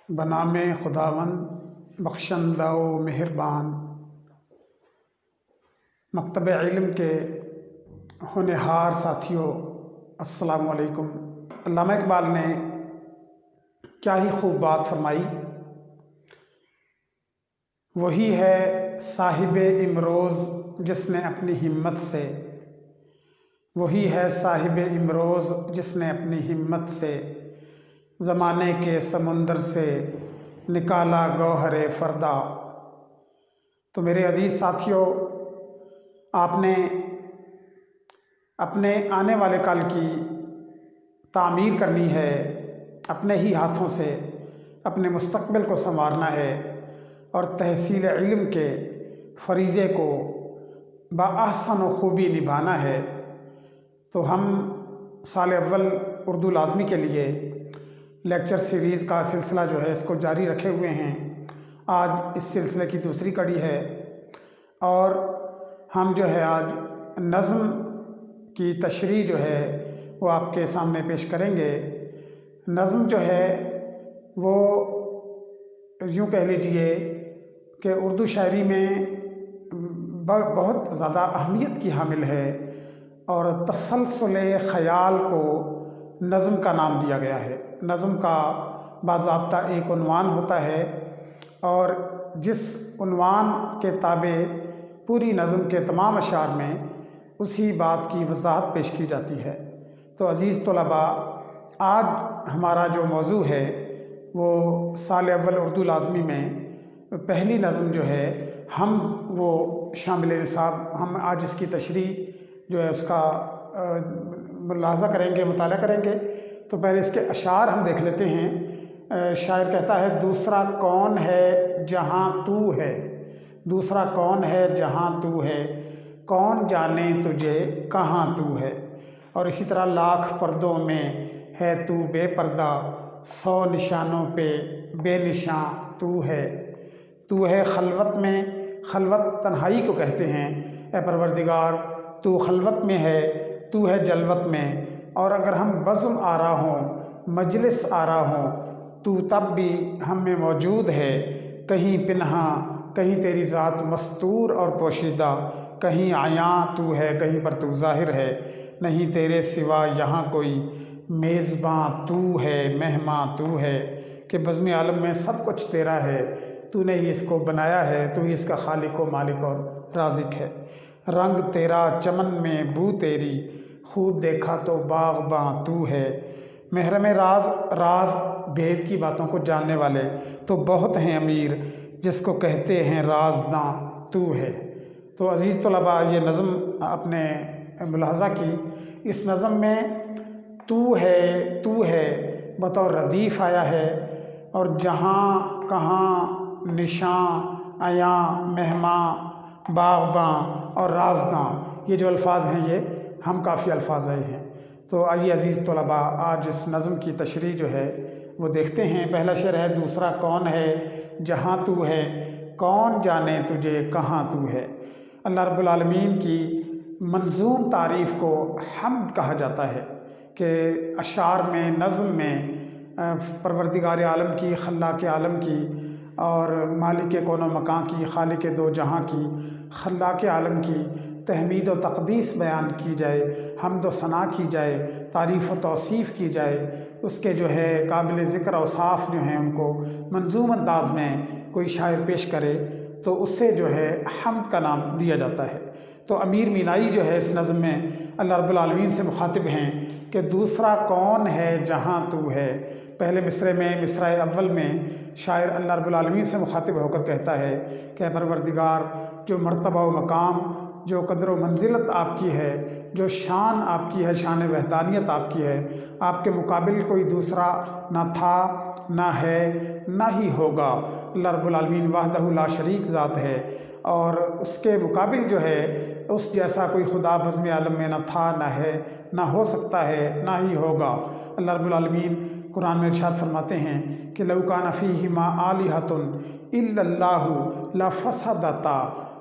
بنام خداوند بخشندہ و مہربان۔ مکتب علم کے ہونہار ساتھیوں، السلام علیکم۔ علامہ اقبال نے کیا ہی خوب بات فرمائی۔ وہی ہے صاحب امروز جس نے اپنی ہمت سے، وہی ہے صاحب امروز جس نے اپنی ہمت سے زمانے کے سمندر سے نکالا گوہر فردا۔ تو میرے عزیز ساتھیوں، آپ نے اپنے آنے والے کل کی تعمیر کرنی ہے، اپنے ہی ہاتھوں سے اپنے مستقبل کو سنوارنا ہے اور تحصیل علم کے فریضے کو بآحسن و خوبی نبھانا ہے۔ تو ہم سال اول اردو لازمی کے لیے لیکچر سیریز کا سلسلہ جو ہے اس کو جاری رکھے ہوئے ہیں۔ آج اس سلسلے کی دوسری کڑی ہے اور ہم جو ہے آج نظم کی تشریح جو ہے وہ آپ کے سامنے پیش کریں گے۔ نظم جو ہے وہ یوں کہہ لیجئے کہ اردو شاعری میں بہت زیادہ اہمیت کی حامل ہے اور تسلسل خیال کو نظم کا نام دیا گیا ہے۔ نظم کا باضابطہ ایک عنوان ہوتا ہے اور جس عنوان کے تابع پوری نظم کے تمام اشعار میں اسی بات کی وضاحت پیش کی جاتی ہے۔ تو عزیز طلباء، آج ہمارا جو موضوع ہے وہ سال اول اردو لازمی میں پہلی نظم جو ہے ہم وہ شامل نصاب، ہم آج اس کی تشریح جو ہے اس کا ملاحظہ کریں گے، مطالعہ کریں گے۔ تو پہلے اس کے اشعار ہم دیکھ لیتے ہیں۔ شاعر کہتا ہے، دوسرا کون ہے جہاں تو ہے، دوسرا کون ہے جہاں تو ہے، کون جانے تجھے کہاں تو ہے۔ اور اسی طرح لاکھ پردوں میں ہے تو بے پردہ، 100 نشانوں پہ بے نشاں تو ہے۔ تو ہے خلوت میں، خلوت تنہائی کو کہتے ہیں، اے پروردگار تو خلوت میں ہے، تو ہے جلوت میں۔ اور اگر ہم بزم آرا ہوں، مجلس آرا ہوں، تو تب بھی ہم میں موجود ہے، کہیں پنہاں کہیں تیری ذات مستور اور پوشیدہ، کہیں عیاں تو ہے کہیں پر تو ظاہر ہے، نہیں تیرے سوا یہاں کوئی، میزباں تو ہے مہماں تو ہے۔ کہ بزم عالم میں سب کچھ تیرا ہے، تو نے ہی اس کو بنایا ہے، تو ہی اس کا خالق و مالک اور رازق ہے۔ رنگ تیرا چمن میں بو تیری، خوب دیکھا تو باغباں تو ہے۔ محرم راز، راز بھید کی باتوں کو جاننے والے تو بہت ہیں امیر، جس کو کہتے ہیں رازداں تو ہے۔ تو عزیز طلباء، یہ نظم اپنے ملاحظہ کی، اس نظم میں تو ہے بطور ردیف آیا ہے اور جہاں، کہاں، نشاں، عیاں، مہماں، باغباں اور رازداں، یہ جو الفاظ ہیں یہ ہم کافی الفاظ آئے ہیں۔ تو آئیے عزیز طلباء، آج اس نظم کی تشریح جو ہے وہ دیکھتے ہیں۔ پہلا شعر ہے، دوسرا کون ہے جہاں تو ہے، کون جانے تجھے کہاں تو ہے۔ اللہ رب العالمین کی منظوم تعریف کو حمد کہا جاتا ہے کہ اشعار میں، نظم میں پروردگار عالم کی، خلاق عالم کی اور مالک کون و مکان کی، خالق دو جہاں کی، خلاق عالم کی تحمید و تقدیس بیان کی جائے، حمد و ثنا کی جائے، تعریف و توصیف کی جائے، اس کے جو ہے قابل ذکر اوصاف جو ہیں ان کو منظوم انداز میں کوئی شاعر پیش کرے تو اس سے جو ہے حمد کا نام دیا جاتا ہے۔ تو امیر مینائی جو ہے اس نظم میں اللہ رب العالمین سے مخاطب ہیں کہ دوسرا کون ہے جہاں تو ہے۔ پہلے مصرعے میں، مصرع اول میں شاعر اللہ رب العالمین سے مخاطب ہو کر کہتا ہے کہ اے پروردگار، جو مرتبہ و مقام، جو قدر و منزلت آپ کی ہے، جو شان آپ کی ہے، شان وحدانیت آپ کی ہے، آپ کے مقابل کوئی دوسرا نہ تھا، نہ ہے، نہ ہی ہوگا۔ اللہ رب العالمین وحدہ لا شریک ذات ہے اور اس کے مقابل جو ہے اس جیسا کوئی خدا بزم عالم میں نہ تھا، نہ ہے، نہ ہو سکتا ہے، نہ ہی ہوگا۔ اللہ رب العالمین قرآن میں ارشاد فرماتے ہیں کہ لو کان فیہما آلہۃ الا اللہ لفسدتا،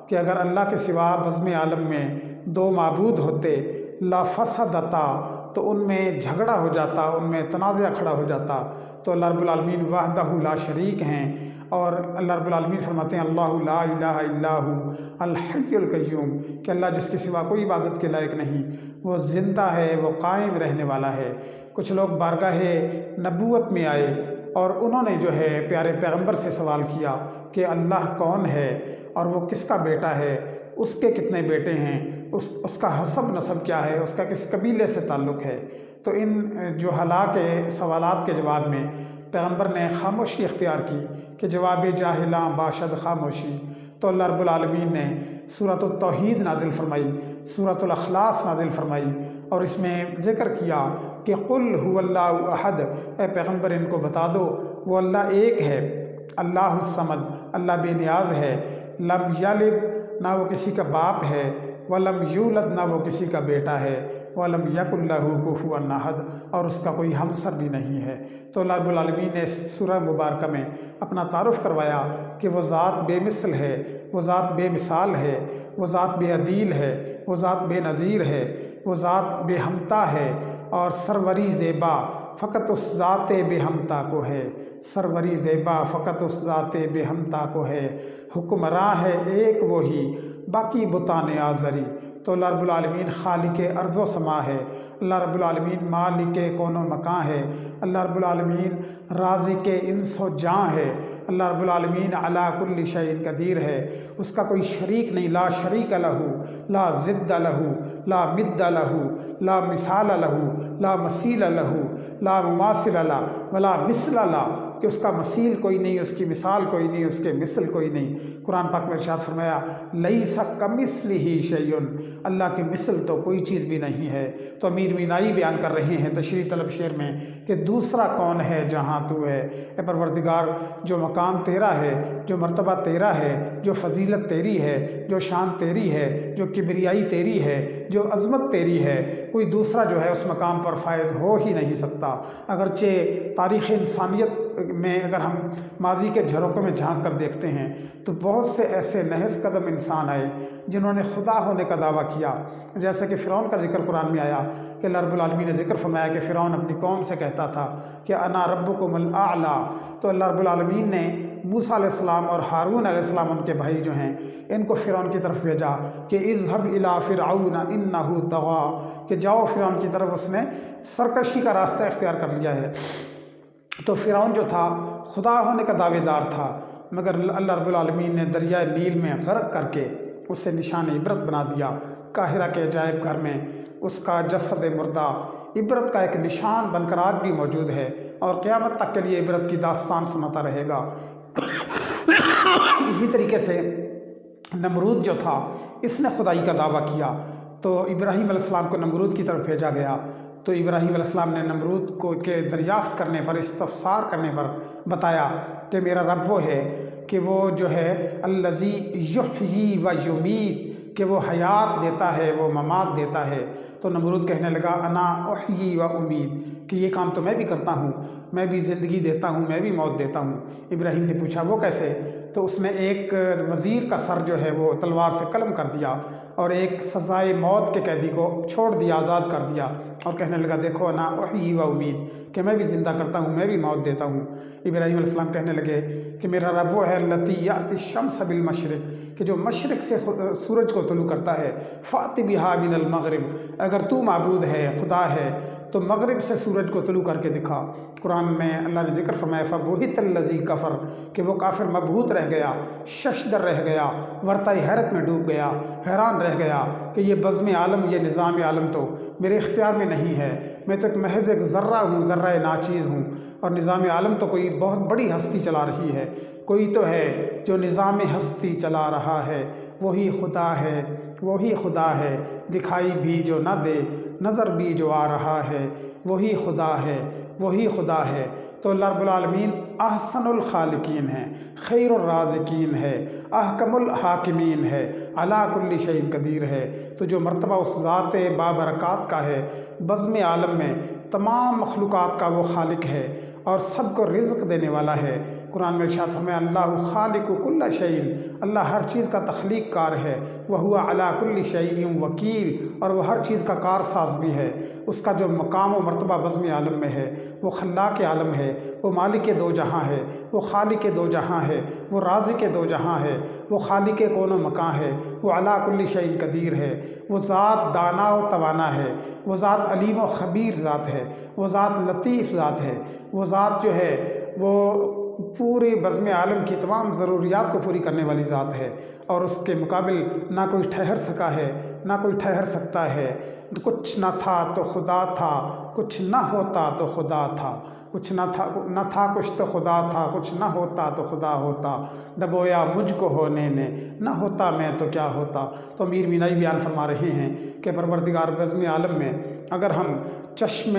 کہ اگر اللہ کے سوا بزم عالم میں 2 معبود ہوتے، لفسدتا، تو ان میں جھگڑا ہو جاتا، ان میں تنازع کھڑا ہو جاتا۔ تو اللہ رب العالمین وحدہ لا شریک ہیں، اور اللہ رب العالمین فرماتے ہیں اللہ لا الہ الا ہو الحی القیوم، کہ اللہ جس کے سوا کوئی عبادت کے لائق نہیں، وہ زندہ ہے، وہ قائم رہنے والا ہے۔ کچھ لوگ بارگاہ نبوت میں آئے اور انہوں نے جو ہے پیارے پیغمبر سے سوال کیا کہ اللہ کون ہے اور وہ کس کا بیٹا ہے، اس کے کتنے بیٹے ہیں، اس کا حسب نسب کیا ہے، اس کا کس قبیلے سے تعلق ہے۔ تو ان جو ہلاک سوالات کے جواب میں پیغمبر نے خاموشی اختیار کی کہ جواب جاہلاں باشد خاموشی۔ تو اللہ رب العالمین نے سورۃ التوحید نازل فرمائی، سورۃ الاخلاص نازل فرمائی، اور اس میں ذکر کیا کہ قل هو اللہ احد، اے پیغمبر ان کو بتا دو وہ اللہ ایک ہے، اللہ الصمد، اللہ بے نیاز ہے، لم یلد، نہ وہ کسی کا باپ ہے، ولم یولد، نہ وہ کسی کا بیٹا ہے، وَلَمْ يَكُنْ لَهُ كُفُوًا أَحَدٌ، اور اس کا کوئی ہمسر بھی نہیں ہے۔ تو اللہ رب العالمین نے اس سورہ مبارکہ میں اپنا تعارف کروایا کہ وہ ذات بے مثل ہے، وہ ذات بے مثال ہے، وہ ذات بے عدیل ہے، وہ ذات بے نظیر ہے، وہ ذات بے ہمتا ہے، اور سروری زیبا فقط اس ذات بے ہمتا کو ہے، سروری زیبا فقط اس ذات بے ہمتا کو ہے، حکمراں ہے ایک وہی باقی بتان آزری۔ تو اللہ رب العالمین خالق ارض و سما ہے، اللہ رب العالمین مالک کون و مکان ہے، اللہ رب العالمین رازق انس و جاں ہے، اللہ رب العالمین علی کل شیء قدیر ہے، اس کا کوئی شریک نہیں، لا شریک لہ، لا ضد لہ، لا مد لہ، لا مثال لہ، لا مثیل لہ، لا مماثل لہ ولا مثل لہ، کہ اس کا مثیل کوئی نہیں، اس کی مثال کوئی نہیں، اس کے مثل کوئی نہیں۔ قرآن پاک میں ارشاد فرمایا لیس کمثلہ شیء، اللہ کی مثل تو کوئی چیز بھی نہیں ہے۔ تو امیر مینائی بیان کر رہے ہیں تشریح طلب شعر میں کہ دوسرا کون ہے جہاں تو ہے، اے پروردگار جو مقام تیرا ہے، جو مرتبہ تیرا ہے، جو فضیلت تیری ہے، جو شان تیری ہے، جو کبریائی تیری ہے، جو عظمت تیری ہے، کوئی دوسرا جو ہے اس مقام پر فائز ہو ہی نہیں سکتا۔ اگرچہ تاریخ انسانیت میں اگر ہم ماضی کے جھروکوں میں جھانک کر دیکھتے ہیں تو بہت سے ایسے نحس قدم انسان آئے جنہوں نے خدا ہونے کا دعویٰ کیا، جیسے کہ فرعون کا ذکر قرآن میں آیا کہ اللہ رب العالمین نے ذکر فرمایا کہ فرعون اپنی قوم سے کہتا تھا کہ انا ربکم الاعلیٰ۔ تو اللہ رب العالمین نے موسیٰ علیہ السلام اور ہارون علیہ السلام ان کے بھائی جو ہیں ان کو فرعون کی طرف بھیجا کہ اذهب الی فرعون انہ طغی، کہ جاؤ فرعون کی طرف، اس نے سرکشی کا راستہ اختیار کر لیا ہے۔ تو فرعون جو تھا خدا ہونے کا دعوے دار تھا، مگر اللہ رب العالمین نے دریائے نیل میں غرق کر کے اسے نشان عبرت بنا دیا۔ قاہرہ کے عجائب گھر میں اس کا جسد مردہ عبرت کا ایک نشان بن کر آج بھی موجود ہے، اور قیامت تک کے لیے عبرت کی داستان سناتا رہے گا۔ اسی طریقے سے نمرود جو تھا اس نے خدائی کا دعویٰ کیا، تو ابراہیم علیہ السلام کو نمرود کی طرف بھیجا گیا، تو ابراہیم علیہ السلام نے نمرود کو کے دریافت کرنے پر، استفسار کرنے پر بتایا کہ میرا رب وہ ہے کہ وہ جو ہے الذی یحیی و یمیت، کہ وہ حیات دیتا ہے، وہ ممات دیتا ہے۔ تو نمرود کہنے لگا انا احیی و امید، کہ یہ کام تو میں بھی کرتا ہوں، میں بھی زندگی دیتا ہوں، میں بھی موت دیتا ہوں۔ ابراہیم نے پوچھا وہ کیسے؟ تو اس نے ایک وزیر کا سر جو ہے وہ تلوار سے قلم کر دیا، اور ایک سزائے موت کے قیدی کو چھوڑ دیا، آزاد کر دیا، اور کہنے لگا دیکھو انا احیی و امید، کہ میں بھی زندہ کرتا ہوں، میں بھی موت دیتا ہوں۔ ابراہیم علیہ السلام کہنے لگے کہ میرا رب وہ ہے الذی یأتی الشمس بالمشرق، کہ جو مشرق سے سورج کو طلوع کرتا ہے، فأت بہا من المغرب، اگر تو معبود ہے، خدا ہے، تو مغرب سے سورج کو طلوع کر کے دکھا۔ قرآن میں اللہ نے ذکر فرمایا فبہت الذی کفر، کہ وہ کافر مبہوت رہ گیا، ششدر رہ گیا، ورطۂ حیرت میں ڈوب گیا، حیران رہ گیا کہ یہ بزم عالم، یہ نظام عالم تو میرے اختیار میں نہیں ہے، میں تو ایک محض ایک ذرہ ہوں، ذرہ ناچیز ہوں، اور نظام عالم تو کوئی بہت بڑی ہستی چلا رہی ہے، کوئی تو ہے جو نظام ہستی چلا رہا ہے، وہی خدا ہے، وہی خدا ہے، دکھائی بھی جو نہ دے، نظر بھی جو آ رہا ہے، وہی خدا ہے، وہی خدا ہے۔ تو اللہ رب العالمین احسن الخالقین ہے، خیر الرازقین ہے، احکم الحاکمین ہے، علی کل شیء قدیر ہے۔ تو جو مرتبہ اس ذات بابرکات کا ہے، بزم عالم میں تمام مخلوقات کا وہ خالق ہے، اور سب کو رزق دینے والا ہے، قرآن میں ارشاد فرمایا اللہ خالق کل شیء، اللہ ہر چیز کا تخلیق کار ہے، وہو علی کل شیء وکیل، اور وہ ہر چیز کا کار ساز بھی ہے۔ اس کا جو مقام و مرتبہ بزم عالم میں ہے، وہ خلاق عالم ہے، وہ مالک دو جہاں ہے، وہ خالق دو جہاں ہے، وہ رازق دو جہاں ہے، وہ خالق کون و مکان ہے، وہ علی کل شیء قدیر ہے، وہ ذات دانا و توانا ہے، وہ ذات علیم و خبیر ذات ہے، وہ ذات لطیف ذات ہے، وہ ذات جو ہے وہ پورے بزم عالم کی تمام ضروریات کو پوری کرنے والی ذات ہے، اور اس کے مقابل نہ کوئی ٹھہر سکا ہے نہ کوئی ٹھہر سکتا ہے۔ کچھ نہ تھا تو خدا تھا، کچھ نہ ہوتا تو خدا تھا، کچھ نہ تھا کچھ تو خدا تھا، کچھ نہ ہوتا تو خدا ہوتا، ڈبویا مجھ کو ہونے نے، نہ ہوتا میں تو کیا ہوتا۔ تو امیر مینائی بیان فرما رہے ہیں کہ پروردگار بزم عالم میں اگر ہم چشم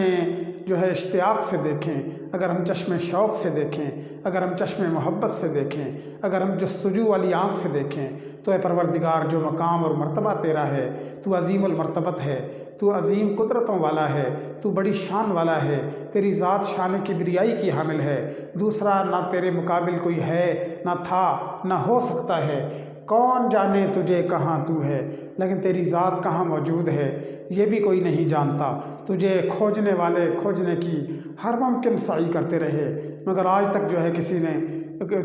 جو ہے اشتیاق سے دیکھیں، اگر ہم چشم شوق سے دیکھیں، اگر ہم چشم محبت سے دیکھیں، اگر ہم جستجو والی آنکھ سے دیکھیں، تو اے پروردگار جو مقام اور مرتبہ تیرا ہے، تو عظیم المرتبت ہے، تو عظیم قدرتوں والا ہے، تو بڑی شان والا ہے، تیری ذات شان کبریائی کی حامل ہے، دوسرا نہ تیرے مقابل کوئی ہے، نہ تھا، نہ ہو سکتا ہے۔ کون جانے تجھے کہاں تو ہے، لیکن تیری ذات کہاں موجود ہے یہ بھی کوئی نہیں جانتا۔ تجھے کھوجنے والے کھوجنے کی ہر ممکن سعی کرتے رہے، مگر آج تک جو ہے کسی نے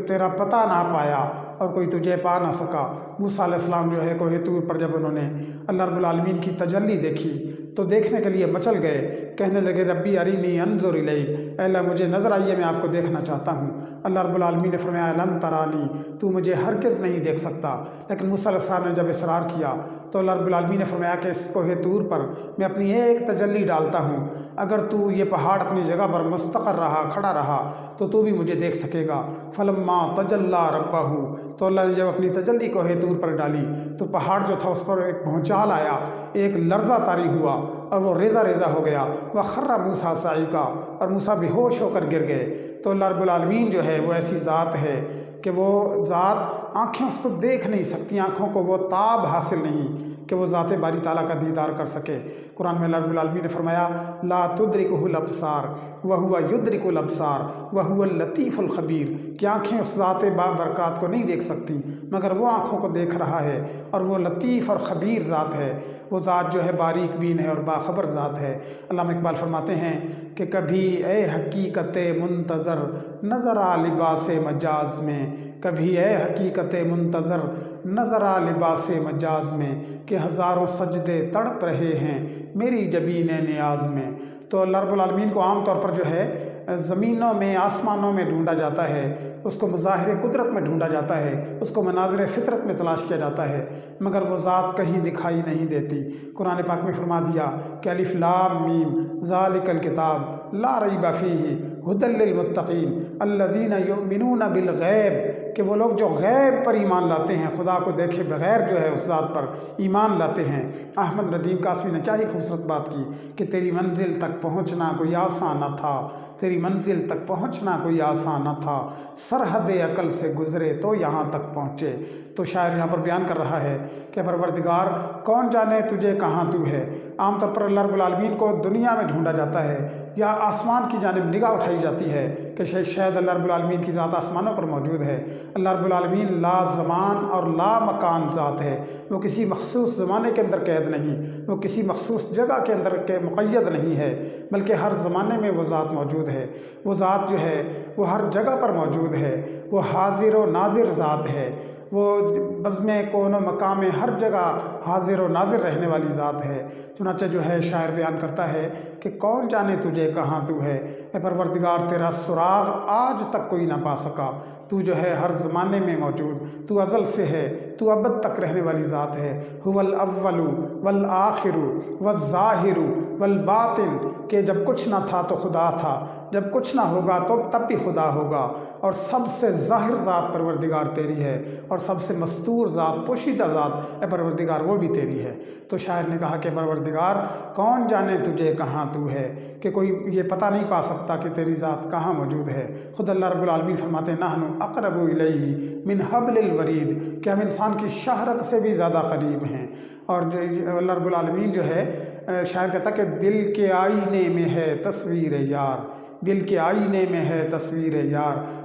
تیرا پتہ نہ پایا اور کوئی تجھے پا نہ سکا۔ موسیٰ علیہ السلام جو ہے کوہ طور پر جب انہوں نے اللہ رب العالمین کی تجلی دیکھی تو دیکھنے کے لیے مچل گئے، کہنے لگے ربی ارینی انظر الیک، اے اللہ مجھے نظر آئیے، میں آپ کو دیکھنا چاہتا ہوں۔ اللہ رب العالمین نے فرمایا لن ترانی، تو مجھے ہرگز نہیں دیکھ سکتا۔ لیکن موسیٰ علیہ السلام نے جب اصرار کیا تو اللہ رب العالمین نے فرمایا کہ اس کوہ طور پر میں اپنی ایک تجلی ڈالتا ہوں، اگر تو یہ پہاڑ اپنی جگہ پر مستقر رہا، کھڑا رہا، تو بھی مجھے دیکھ سکے گا۔ فلما تجلی ربہ، تو اللہ نے جب اپنی تجلی کوہ طور پر ڈالی تو پہاڑ جو تھا اس پر ایک بھونچال آیا، ایک لرزہ طاری ہوا اور وہ ریزہ ریزہ ہو گیا۔ وخر موسیٰ صعقا، اور موسیٰ بے ہوش ہو کر گر گئے۔ تو اللہ رب العالمین جو ہے وہ ایسی ذات ہے کہ وہ ذات آنکھیں اس کو دیکھ نہیں سکتی، آنکھوں کو وہ تاب حاصل نہیں کہ وہ ذات باری تعالیٰ کا دیدار کر سکے۔ قرآن میں اللہ رب العالمین نے فرمایا لا تدرکہ الابصار وہو یدرک الابصار وہو اللطیف الخبیر، کہ آنکھیں اس ذات بابرکات کو نہیں دیکھ سکتی مگر وہ آنکھوں کو دیکھ رہا ہے، اور وہ لطیف اور خبیر ذات ہے، وہ ذات جو ہے باریک بین ہے اور باخبر ذات ہے۔ علامہ اقبال فرماتے ہیں کہ کبھی اے حقیقت منتظر نظر آ لباس مجاز میں، کبھی اے حقیقت منتظر نظر آ لباس مجاز میں، کہ ہزاروں سجدے تڑپ رہے ہیں میری جبین نیاز میں۔ تو اللہ رب العالمین کو عام طور پر جو ہے زمینوں میں، آسمانوں میں ڈھونڈا جاتا ہے، اس کو مظاہر قدرت میں ڈھونڈا جاتا ہے، اس کو مناظر فطرت میں تلاش کیا جاتا ہے، مگر وہ ذات کہیں دکھائی نہیں دیتی۔ قرآن پاک میں فرما دیا کہ الف لام میم ذالک الکتاب لا ریب فیہ ھدی للمتقین الذین یؤمنون بالغیب، کہ وہ لوگ جو غیب پر ایمان لاتے ہیں، خدا کو دیکھے بغیر جو ہے اس ذات پر ایمان لاتے ہیں۔ احمد ندیم قاسمی نے کیا ہی خوبصورت بات کی کہ تیری منزل تک پہنچنا کوئی آسان نہ تھا، تیری منزل تک پہنچنا کوئی آسان نہ تھا، سرحد عقل سے گزرے تو یہاں تک پہنچے۔ تو شاعر یہاں پر بیان کر رہا ہے کہ پروردگار کون جانے تجھے کہاں تو ہے۔ عام طور پر اللہ رب العالمین کو دنیا میں ڈھونڈا جاتا ہے یا آسمان کی جانب نگاہ اٹھائی جاتی ہے کہ شاید اللہ رب العالمین کی ذات آسمانوں پر موجود ہے۔ اللہ رب العالمین لا زمان اور لا مکان ذات ہے، وہ کسی مخصوص زمانے کے اندر قید نہیں، وہ کسی مخصوص جگہ کے اندر مقید نہیں ہے، بلکہ ہر زمانے میں وہ ذات موجود ہے۔ وہ ذات جو ہے وہ ہر جگہ پر موجود ہے، وہ حاضر و ناظر ذات ہے، وہ بزم کون و مقام ہر جگہ حاضر و ناظر رہنے والی ذات ہے۔ چنانچہ جو ہے شاعر بیان کرتا ہے کہ کون جانے تجھے کہاں تو ہے، اے پروردگار تیرا سراغ آج تک کوئی نہ پا سکا، تو جو ہے ہر زمانے میں موجود، تو ازل سے ہے، تو ابد تک رہنے والی ذات ہے۔ هو الاول والآخر والظاہر والباطن، کہ جب کچھ نہ تھا تو خدا تھا، جب کچھ نہ ہوگا تو تب بھی خدا ہوگا، اور سب سے ظاہر ذات پروردگار تیری ہے، اور سب سے مستور ذات، پوشیدہ ذات اے پروردگار وہ بھی تیری ہے۔ تو شاعر نے کہا کہ پروردگار کون جانے تجھے کہاں تو ہے، کہ کوئی یہ پتہ نہیں پا سکتا کہ تیری ذات کہاں موجود ہے۔ خود اللہ رب العالمین فرماتے ہیں نحن اقرب الیہ من حبل الورید، کہ ہم انسان کی شہرت سے بھی زیادہ قریب ہیں۔ اور جو اللہ رب العالمین جو ہے شاعر کہتا کہ دل کے آئینے میں ہے تصویر یار، دل کے آئینے میں ہے تصویر یار،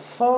100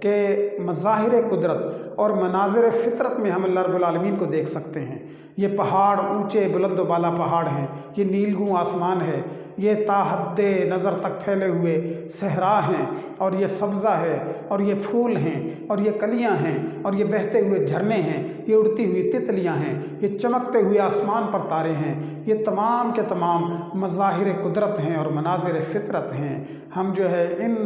کہ مظاہر قدرت اور مناظر فطرت میں ہم اللہ رب العالمین کو دیکھ سکتے ہیں۔ یہ پہاڑ اونچے بلند و بالا پہاڑ ہیں، یہ نیلگوں آسمان ہے، یہ تا حد نظر تک پھیلے ہوئے صحرا ہیں، اور یہ سبزہ ہے، اور یہ پھول ہیں، اور یہ کلیاں ہیں، اور یہ بہتے ہوئے جھرنے ہیں، یہ اڑتی ہوئی تتلیاں ہیں، یہ چمکتے ہوئے آسمان پر تارے ہیں۔ یہ تمام کے تمام مظاہر قدرت ہیں اور مناظر فطرت ہیں۔ ہم جو ہے ان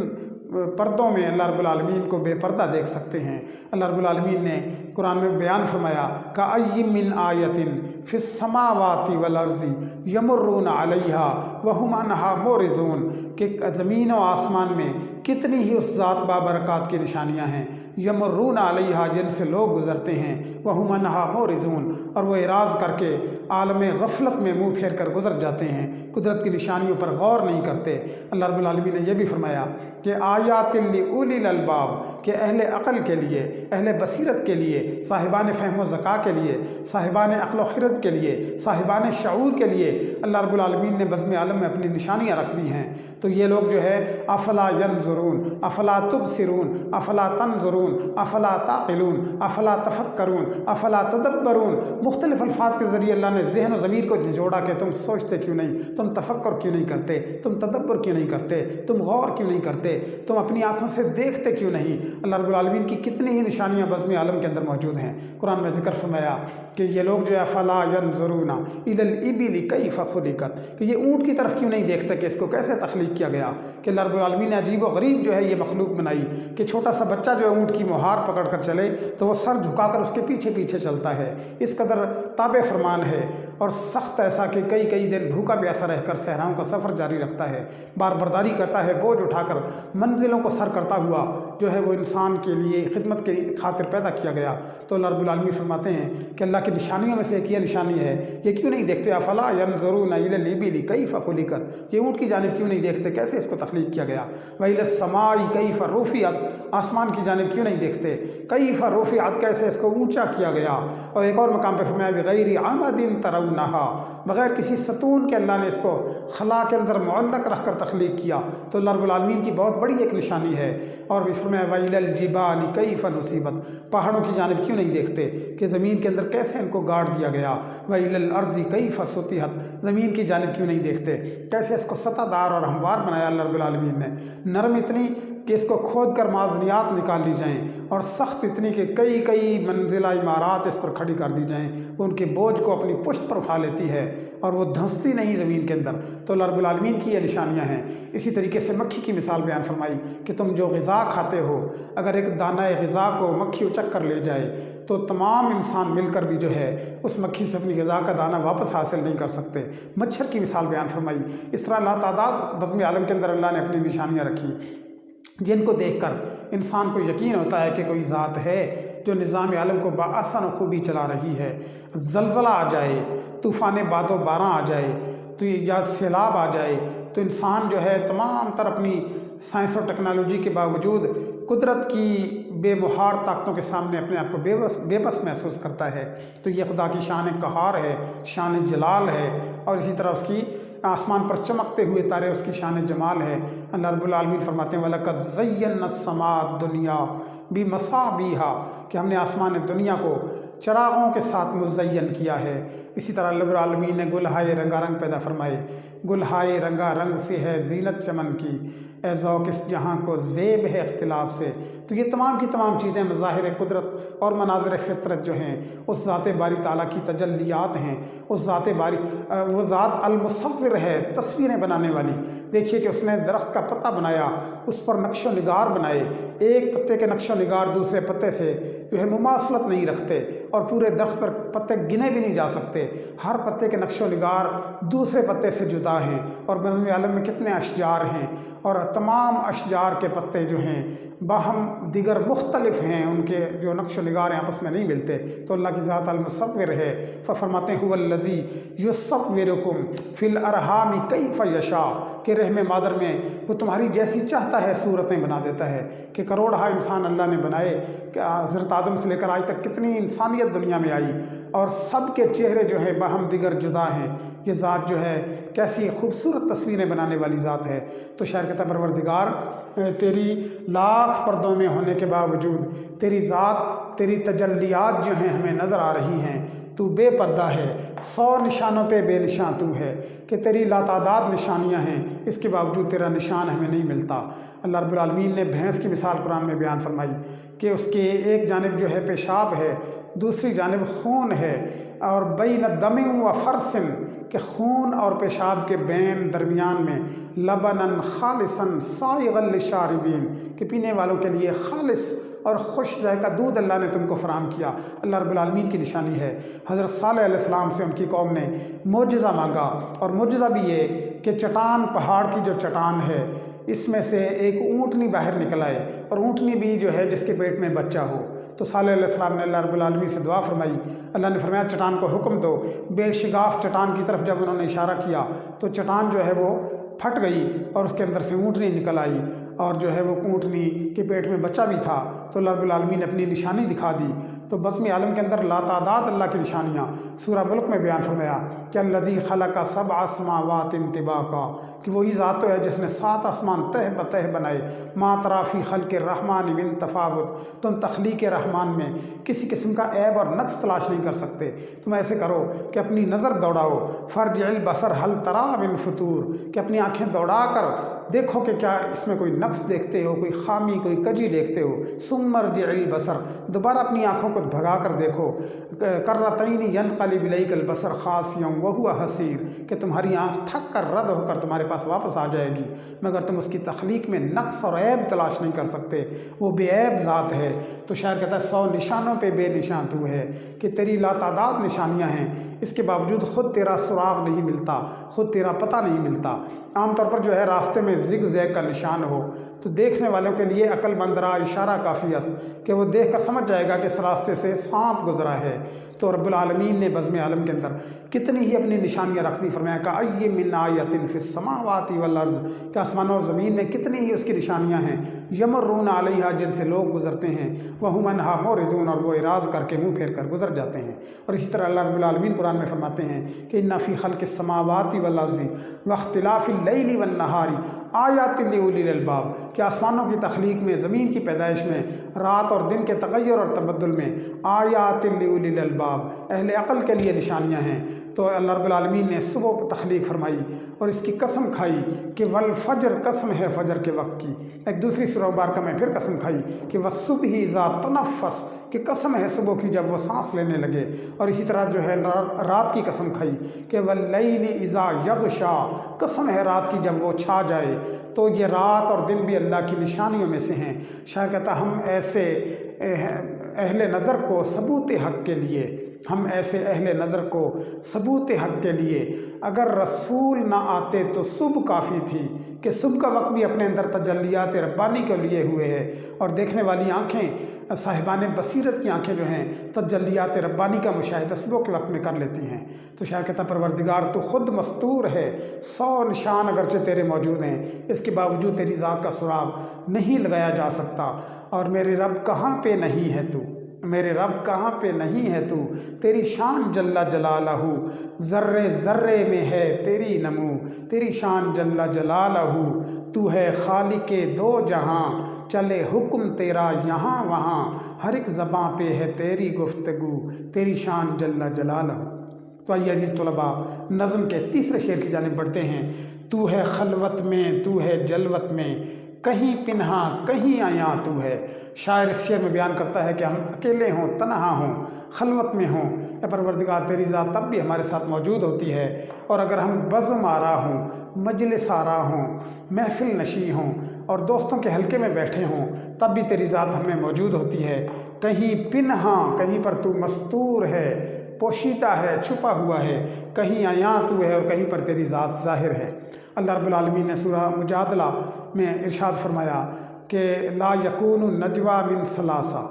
پردوں میں اللہ رب العالمین کو بے پردہ دیکھ سکتے ہیں۔ اللہ رب العالمین نے قرآن میں بیان فرمایا کأی من آیۃ فی السماوات والارض یمرون علیہا وہم عنہا معرضون، کہ زمین و آسمان میں کتنی ہی اس ذات بابرکات کی نشانیاں ہیں، یمرون علیہا، جن سے لوگ گزرتے ہیں، وہم عنہا معرضون، اور وہ اعراض کر کے عالم غفلت میں منہ پھیر کر گزر جاتے ہیں، قدرت کی نشانیوں پر غور نہیں کرتے۔ اللہ رب العالمین نے یہ بھی فرمایا کہ آیات لأولی الالباب، کہ اہل عقل کے لیے، اہل بصیرت کے لیے، صاحبان فہم و ذکا کے لیے، صاحبان عقل و خرد کے لیے، صاحبان شعور کے لیے اللہ رب العالمین نے بزم عالم میں اپنی نشانیاں رکھ دی ہیں۔ تو یہ لوگ جو ہے افلا ینظرون، افلا تبصرون، افلا تنظرون، افلا تعقلون، افلا تفکرون، افلا تدبرون، مختلف الفاظ کے ذریعے اللہ نے ذہن و ضمیر کو جوڑا کہ تم سوچتے کیوں نہیں، تم تفکر کیوں نہیں کرتے، تم تدبر کیوں نہیں کرتے، تم غور کیوں نہیں کرتے، تم اپنی آنکھوں سے دیکھتے کیوں نہیں۔ اللہ رب العالمین کی کتنی ہی نشانیاں بزم عالم کے اندر موجود ہیں۔ قرآن میں ذکر فرمایا کہ یہ لوگ جو ہے افلا ینظرون الی الابل کیف خلقت، کہ یہ اونٹ کی طرف کیوں نہیں دیکھتے کہ اس کو کیسے تخلیق کیا گیا، کہ اللہ رب العالمین نے عجیب و غریب جو ہے یہ مخلوق بنائی کہ چھوٹا سا بچہ جو ہے اونٹ کی مہار پکڑ کر چلے تو وہ سر جھکا کر اس کے پیچھے پیچھے چلتا ہے، اس قدر تابع فرمان ہے، اور سخت ایسا کہ کئی کئی دن بھوکا پیاسا رہ کر صحراؤں کا سفر جاری رکھتا ہے، بار برداری کرتا ہے، بوجھ اٹھا کر منزلوں کو سر کرتا ہوا جو ہے وہ انسان کے لیے خدمت کی خاطر پیدا کیا گیا۔ تو اللہ رب العالمین فرماتے ہیں کہ اللہ کی نشانیوں میں سے ایک یہ نشانی ہے، یہ کیوں نہیں دیکھتے افلا ینظرون الی الابل کیف خلقت، یہ اونٹ کی جانب کیوں نہیں دیکھتے کیسے اس کو تخلیق کیا گیا، وإلی السماء کیف رفعت، آسمان کی جانب کیوں نہیں دیکھتے کیف رفعت، کیسے اس کو اونچا کیا گیا۔ اور ایک اور مقام پہ فرمایا بغیر عمد ترونہا، بغیر کسی ستون کے اللہ نے اس کو خلا کے اندر معلق رکھ کر تخلیق کیا۔ تو اللہ رب العالمین کی بہت بڑی ایک نشانی ہے۔ اور بھی فرمایا وإلی الجبال کیف نصبت، پہاڑوں کی جانب کیوں نہیں دیکھتے کہ زمین کے اندر کیسے ان کو گاڑ دیا گیا، وإلی الارض کیف سطحت، زمین کی جانب کیوں نہیں دیکھتے کیسے اس کو سطح دار اور ہموار بنایا اللہ رب العالمین نے، نرم اتنی کہ اس کو کھود کر معدنیات نکال لی جائیں، اور سخت اتنی کہ کئی کئی منزلہ عمارات اس پر کھڑی کر دی جائیں، وہ ان کے بوجھ کو اپنی پشت پر اٹھا لیتی ہے اور وہ دھنستی نہیں زمین کے اندر۔ تو اللہ رب العالمین کی یہ نشانیاں ہیں۔ اسی طریقے سے مکھی کی مثال بیان فرمائی کہ تم جو غذا کھاتے ہو، اگر ایک دانہ غذا کو مکھی اچک کر لے جائے تو تمام انسان مل کر بھی جو ہے اس مکھی سے اپنی غذا کا دانہ واپس حاصل نہیں کر سکتے۔ مچھر کی مثال بیان فرمائی۔ اس طرح لاتعداد بزم عالم کے اندر اللہ نے اپنی نشانیاں رکھی جن کو دیکھ کر انسان کو یقین ہوتا ہے کہ کوئی ذات ہے جو نظام عالم کو بآسن و خوبی چلا رہی ہے۔ زلزلہ آ جائے، طوفان باد و باراں آ جائے، تو یا سیلاب آ جائے تو انسان جو ہے تمام تر اپنی سائنس اور ٹیکنالوجی کے باوجود قدرت کی بے مہار طاقتوں کے سامنے اپنے آپ کو بے بس محسوس کرتا ہے۔ تو یہ خدا کی شان قہار ہے، شان جلال ہے، اور اسی طرح اس کی آسمان پر چمکتے ہوئے تارے اس کی شان جمال ہے۔ اللہ رب العالمین فرماتے ہیں وَلَقَدْ زَيَّنَّا السَّمَاءَ الدُّنْيَا بِمَصَابِيحَ، کہ ہم نے آسمان دنیا کو چراغوں کے ساتھ مزین کیا ہے۔ اسی طرح رب العالمین نے گلہائے رنگا رنگ پیدا فرمائے، گلہائے رنگا رنگ سے ہے زینت چمن کی، اے ذوق اس جہاں کو زیب ہے اختلاف سے۔ تو یہ تمام کی تمام چیزیں مظاہر قدرت اور مناظر فطرت جو ہیں اس ذات باری تعالیٰ کی تجلیات ہیں۔ اس ذات باری، وہ ذات المصور ہے، تصویریں بنانے والی۔ دیکھیے کہ اس نے درخت کا پتہ بنایا، اس پر نقش و نگار بنائے، ایک پتے کے نقش و نگار دوسرے پتے سے جو ہے مماثلت نہیں رکھتے، اور پورے درخت پر پتے گنے بھی نہیں جا سکتے، ہر پتے کے نقش و نگار دوسرے پتے سے جدا ہیں۔ اور بزم عالم میں کتنے اشجار ہیں، اور تمام اشجار کے پتے جو ہیں باہم دیگر مختلف ہیں، ان کے جو نقش و نگار ہیں آپس میں نہیں ملتے۔ تو اللہ کی ذات المصور ہے۔ فرماتے ہیں هو الذی یصورکم فی الارحام کیف یشاء، کہ رحم مادر میں وہ تمہاری جیسی چاہتا ہے صورتیں بنا دیتا ہے۔ کہ کروڑہا انسان اللہ نے بنائے، کہ حضرت آدم سے لے کر آج تک کتنی انسانیت دنیا میں آئی، اور سب کے چہرے جو ہیں باہم دیگر جدا ہیں۔ یہ ذات جو ہے کیسی خوبصورت تصویریں بنانے والی ذات ہے۔ تو شاعر کہتا ہے پروردگار تیری لاکھ پردوں میں ہونے کے باوجود تیری ذات، تیری تجلیات جو ہیں ہمیں نظر آ رہی ہیں۔ تو بے پردہ ہے، 100 نشانوں پہ بے نشان تو ہے، کہ تیری لاتعداد نشانیاں ہیں، اس کے باوجود تیرا نشان ہمیں نہیں ملتا۔ اللہ رب العالمین نے بھینس کی مثال قرآن میں بیان فرمائی کہ اس کے ایک جانب جو ہے پیشاب ہے، دوسری جانب خون ہے، اور بین دم و فرث، کہ خون اور پیشاب کے بین درمیان میں لبنن خالصاً سائغا للشاربین، کہ پینے والوں کے لیے خالص اور خوش ذائقہ دودھ اللہ نے تم کو فراہم کیا۔ اللہ رب العالمین کی نشانی ہے۔ حضرت صالح علیہ السلام سے ان کی قوم نے معجزہ مانگا، اور معجزہ بھی یہ کہ چٹان، پہاڑ کی جو چٹان ہے، اس میں سے ایک اونٹنی باہر نکل آئے، اور اونٹنی بھی جو ہے جس کے پیٹ میں بچہ ہو۔ تو صالح علیہ السلام نے اللہ رب العالمین سے دعا فرمائی، اللہ نے فرمایا چٹان کو حکم دو۔ بے شگاف چٹان کی طرف جب انہوں نے اشارہ کیا تو چٹان جو ہے وہ پھٹ گئی، اور اس کے اندر سے اونٹنی نکل آئی، اور جو ہے وہ اونٹنی کے پیٹ میں بچہ بھی تھا۔ تو اللہ رب العالمین نے اپنی نشانی دکھا دی۔ تو بزم عالم کے اندر لاتعداد اللہ کی نشانیاں سورہ ملک میں بیان فرمایا کہ الذی خلق سبع سماوات طباقا، کہ وہی ذات تو ہے جس نے 7 آسمان تہ بتہ بنائے۔ ما تری فی خلق الرحمن من تفاوت، تم تخلیق رحمان میں کسی قسم کا عیب اور نقص تلاش نہیں کر سکتے۔ تم ایسے کرو کہ اپنی نظر دوڑاؤ، فرجع البصر هل تری من فطور، کہ اپنی آنکھیں دوڑا کر دیکھو کہ کیا اس میں کوئی نقص دیکھتے ہو، کوئی خامی، کوئی کجی دیکھتے ہو۔ ثم ارجع البصر، دوبارہ اپنی آنکھوں کو بھگا کر دیکھو، کرتین ینقلب الیک البصر خاسئا وہو حسیر، کہ تمہاری آنکھ تھک کر رد ہو کر تمہارے پاس واپس آ جائے گی، مگر تم اس کی تخلیق میں نقص اور عیب تلاش نہیں کر سکتے۔ وہ بے عیب ذات ہے۔ تو شاعر کہتا ہے 100 نشانوں پہ بے نشان تو ہے، کہ تیری لاتعداد نشانیاں ہیں، اس کے باوجود خود تیرا سراغ نہیں ملتا، خود تیرا پتہ نہیں ملتا۔ عام طور پر جو ہے راستے میں زگ زیگ کا نشان ہو تو دیکھنے والوں کے لیے عقل مند را اشارہ کافی است، کہ وہ دیکھ کر سمجھ جائے گا کہ اس راستے سے سانپ گزرا ہے۔ تو رب العالمین نے بزم عالم کے اندر کتنی ہی اپنی نشانیاں رکھ دی۔ فرمایا کہ ای من آیۃ فی السماوات والارض، کہ آسمانوں اور زمین میں کتنی ہی اس کی نشانیاں ہیں، یمرون علیہا، جن سے لوگ گزرتے ہیں، وہم عنہا معرضون، اور وہ اعراض کر کے منہ پھیر کر گزر جاتے ہیں۔ اور اسی طرح اللہ رب العالمین قرآن میں فرماتے ہیں کہ ان فی خلق السماوات والارض واختلاف اللیل والنہار آیات لاولی الالباب، کہ آسمانوں کی تخلیق میں، زمین کی پیدائش میں، رات اور دن کے تغیر اور تبدل میں آیات لاولی الالباب، اہل عقل کے لیے نشانیاں ہیں۔ تو اللہ رب العالمین نے صبح تخلیق فرمائی اور اس کی قسم کھائی کہ والفجر، قسم ہے فجر کے وقت کی۔ ایک دوسری سورہ مبارکہ میں پھر قسم کھائی کہ والصبح اذا تنفس، کہ قسم ہے صبح کی جب وہ سانس لینے لگے۔ اور اسی طرح جو ہے رات کی قسم کھائی کہ واللیل اذا یغشا، قسم ہے رات کی جب وہ چھا جائے۔ تو یہ رات اور دن بھی اللہ کی نشانیوں میں سے ہیں۔ شاعر کہتا ہم ایسے اہل نظر کو ثبوت حق کے لیے، ہم ایسے اہل نظر کو ثبوت حق کے لیے، اگر رسول نہ آتے تو صبح کافی تھی، کہ صبح کا وقت بھی اپنے اندر تجلیات ربانی کے لیے ہوئے ہے، اور دیکھنے والی آنکھیں، صاحبان بصیرت کی آنکھیں جو ہیں تجلیات ربانی کا مشاہدہ صبح کے وقت میں کر لیتی ہیں۔ تو شاعر کہتا پروردگار تو خود مستور ہے، 100 نشان اگرچہ تیرے موجود ہیں، اس کے باوجود تیری ذات کا سراغ نہیں لگایا جا سکتا۔ اور میرے رب کہاں پہ نہیں ہے تو، میرے رب کہاں پہ نہیں ہے تو، تیری شان جل جلالہ ذرے ذرے میں ہے تیری نمو، تیری شان جل جلالہ تو ہے خالق دو جہاں، چلے حکم تیرا یہاں وہاں، ہر ایک زباں پہ ہے تیری گفتگو، تیری شان جل جلالہ۔ تو آئیے عزیز طلباء نظم کے تیسرے شعر کی جانب بڑھتے ہیں۔ تو ہے خلوت میں، تو ہے جلوت میں، کہیں پنہا کہیں عیاں تو ہے۔ شاعر اس شعر میں بیان کرتا ہے کہ ہم اکیلے ہوں، تنہا ہوں، خلوت میں ہوں، اے پروردگار تیری ذات تب بھی ہمارے ساتھ موجود ہوتی ہے، اور اگر ہم بزم آرا ہوں، مجلس آرا ہوں، محفل نشی ہوں اور دوستوں کے حلقے میں بیٹھے ہوں، تب بھی تیری ذات ہمیں موجود ہوتی ہے۔ کہیں پنہا، کہیں پر تو مستور ہے، پوشیدہ ہے، چھپا ہوا ہے، کہیں عیاں تو ہے اور کہیں پر تیری ذات ظاہر ہے۔ اللہ رب العالمین نے سورہ مجادلہ میں ارشاد فرمایا کہ لا یکون النجوى من ثلاثہ،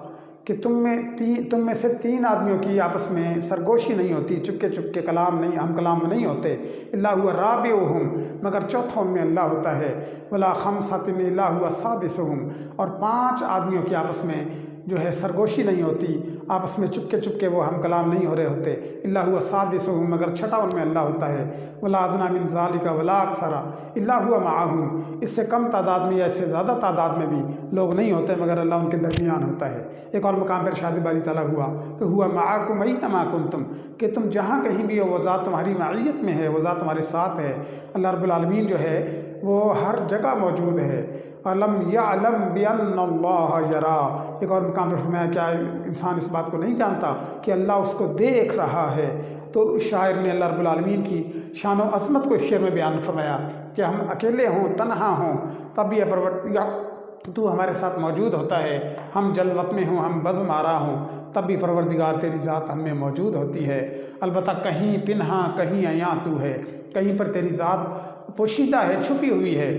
کہ تم میں سے 3 آدمیوں کی آپس میں سرگوشی نہیں ہوتی، چپکے چپکے کلام نہیں، ہم کلام نہیں ہوتے، الا هو رابعهم، مگر چوتھا ان میں اللہ ہوتا ہے، ولا خمسۃ الا هو سادسهم، اور 5 آدمیوں کی آپس میں جو ہے سرگوشی نہیں ہوتی، آپس میں چپکے وہ ہم کلام نہیں ہو رہے ہوتے۔ الا هو سادسہم، مگر چھٹا ان میں اللہ ہوتا ہے۔ ولا ادنی من ذلک ولا اکثر الا هو معہم، اس سے کم تعداد میں یا اس سے زیادہ تعداد میں بھی لوگ نہیں ہوتے مگر اللہ ان کے درمیان ہوتا ہے۔ ایک اور مقام پر ارشاد باری تعالیٰ ہوا کہ ہوا معکم اینما کنتم، کہ تم جہاں کہیں بھی ہو وہ ذات تمہاری معیت میں ہے، وہ ذات تمہارے ساتھ ہے۔ اللہ رب العالمین جو ہے وہ ہر جگہ موجود ہے۔ علم یعلم بان اللہ یرا، ایک اور مقام پر فرمایا کیا انسان اس بات کو نہیں جانتا کہ اللہ اس کو دیکھ رہا ہے۔ تو شاعر نے اللہ رب العالمین کی شان و عظمت کو اس شعر میں بیان فرمایا کہ ہم اکیلے ہوں، تنہا ہوں، تب یہ پروردگار تو ہمارے ساتھ موجود ہوتا ہے۔ ہم جلوت میں ہوں، ہم بزم آرا ہوں، تب بھی پروردگار تیری ذات ہم میں موجود ہوتی ہے۔ البتہ کہیں پنہا کہیں عیاں تو ہے، کہیں پر تیری ذات پوشیدہ ہے، چھپی ہوئی ہے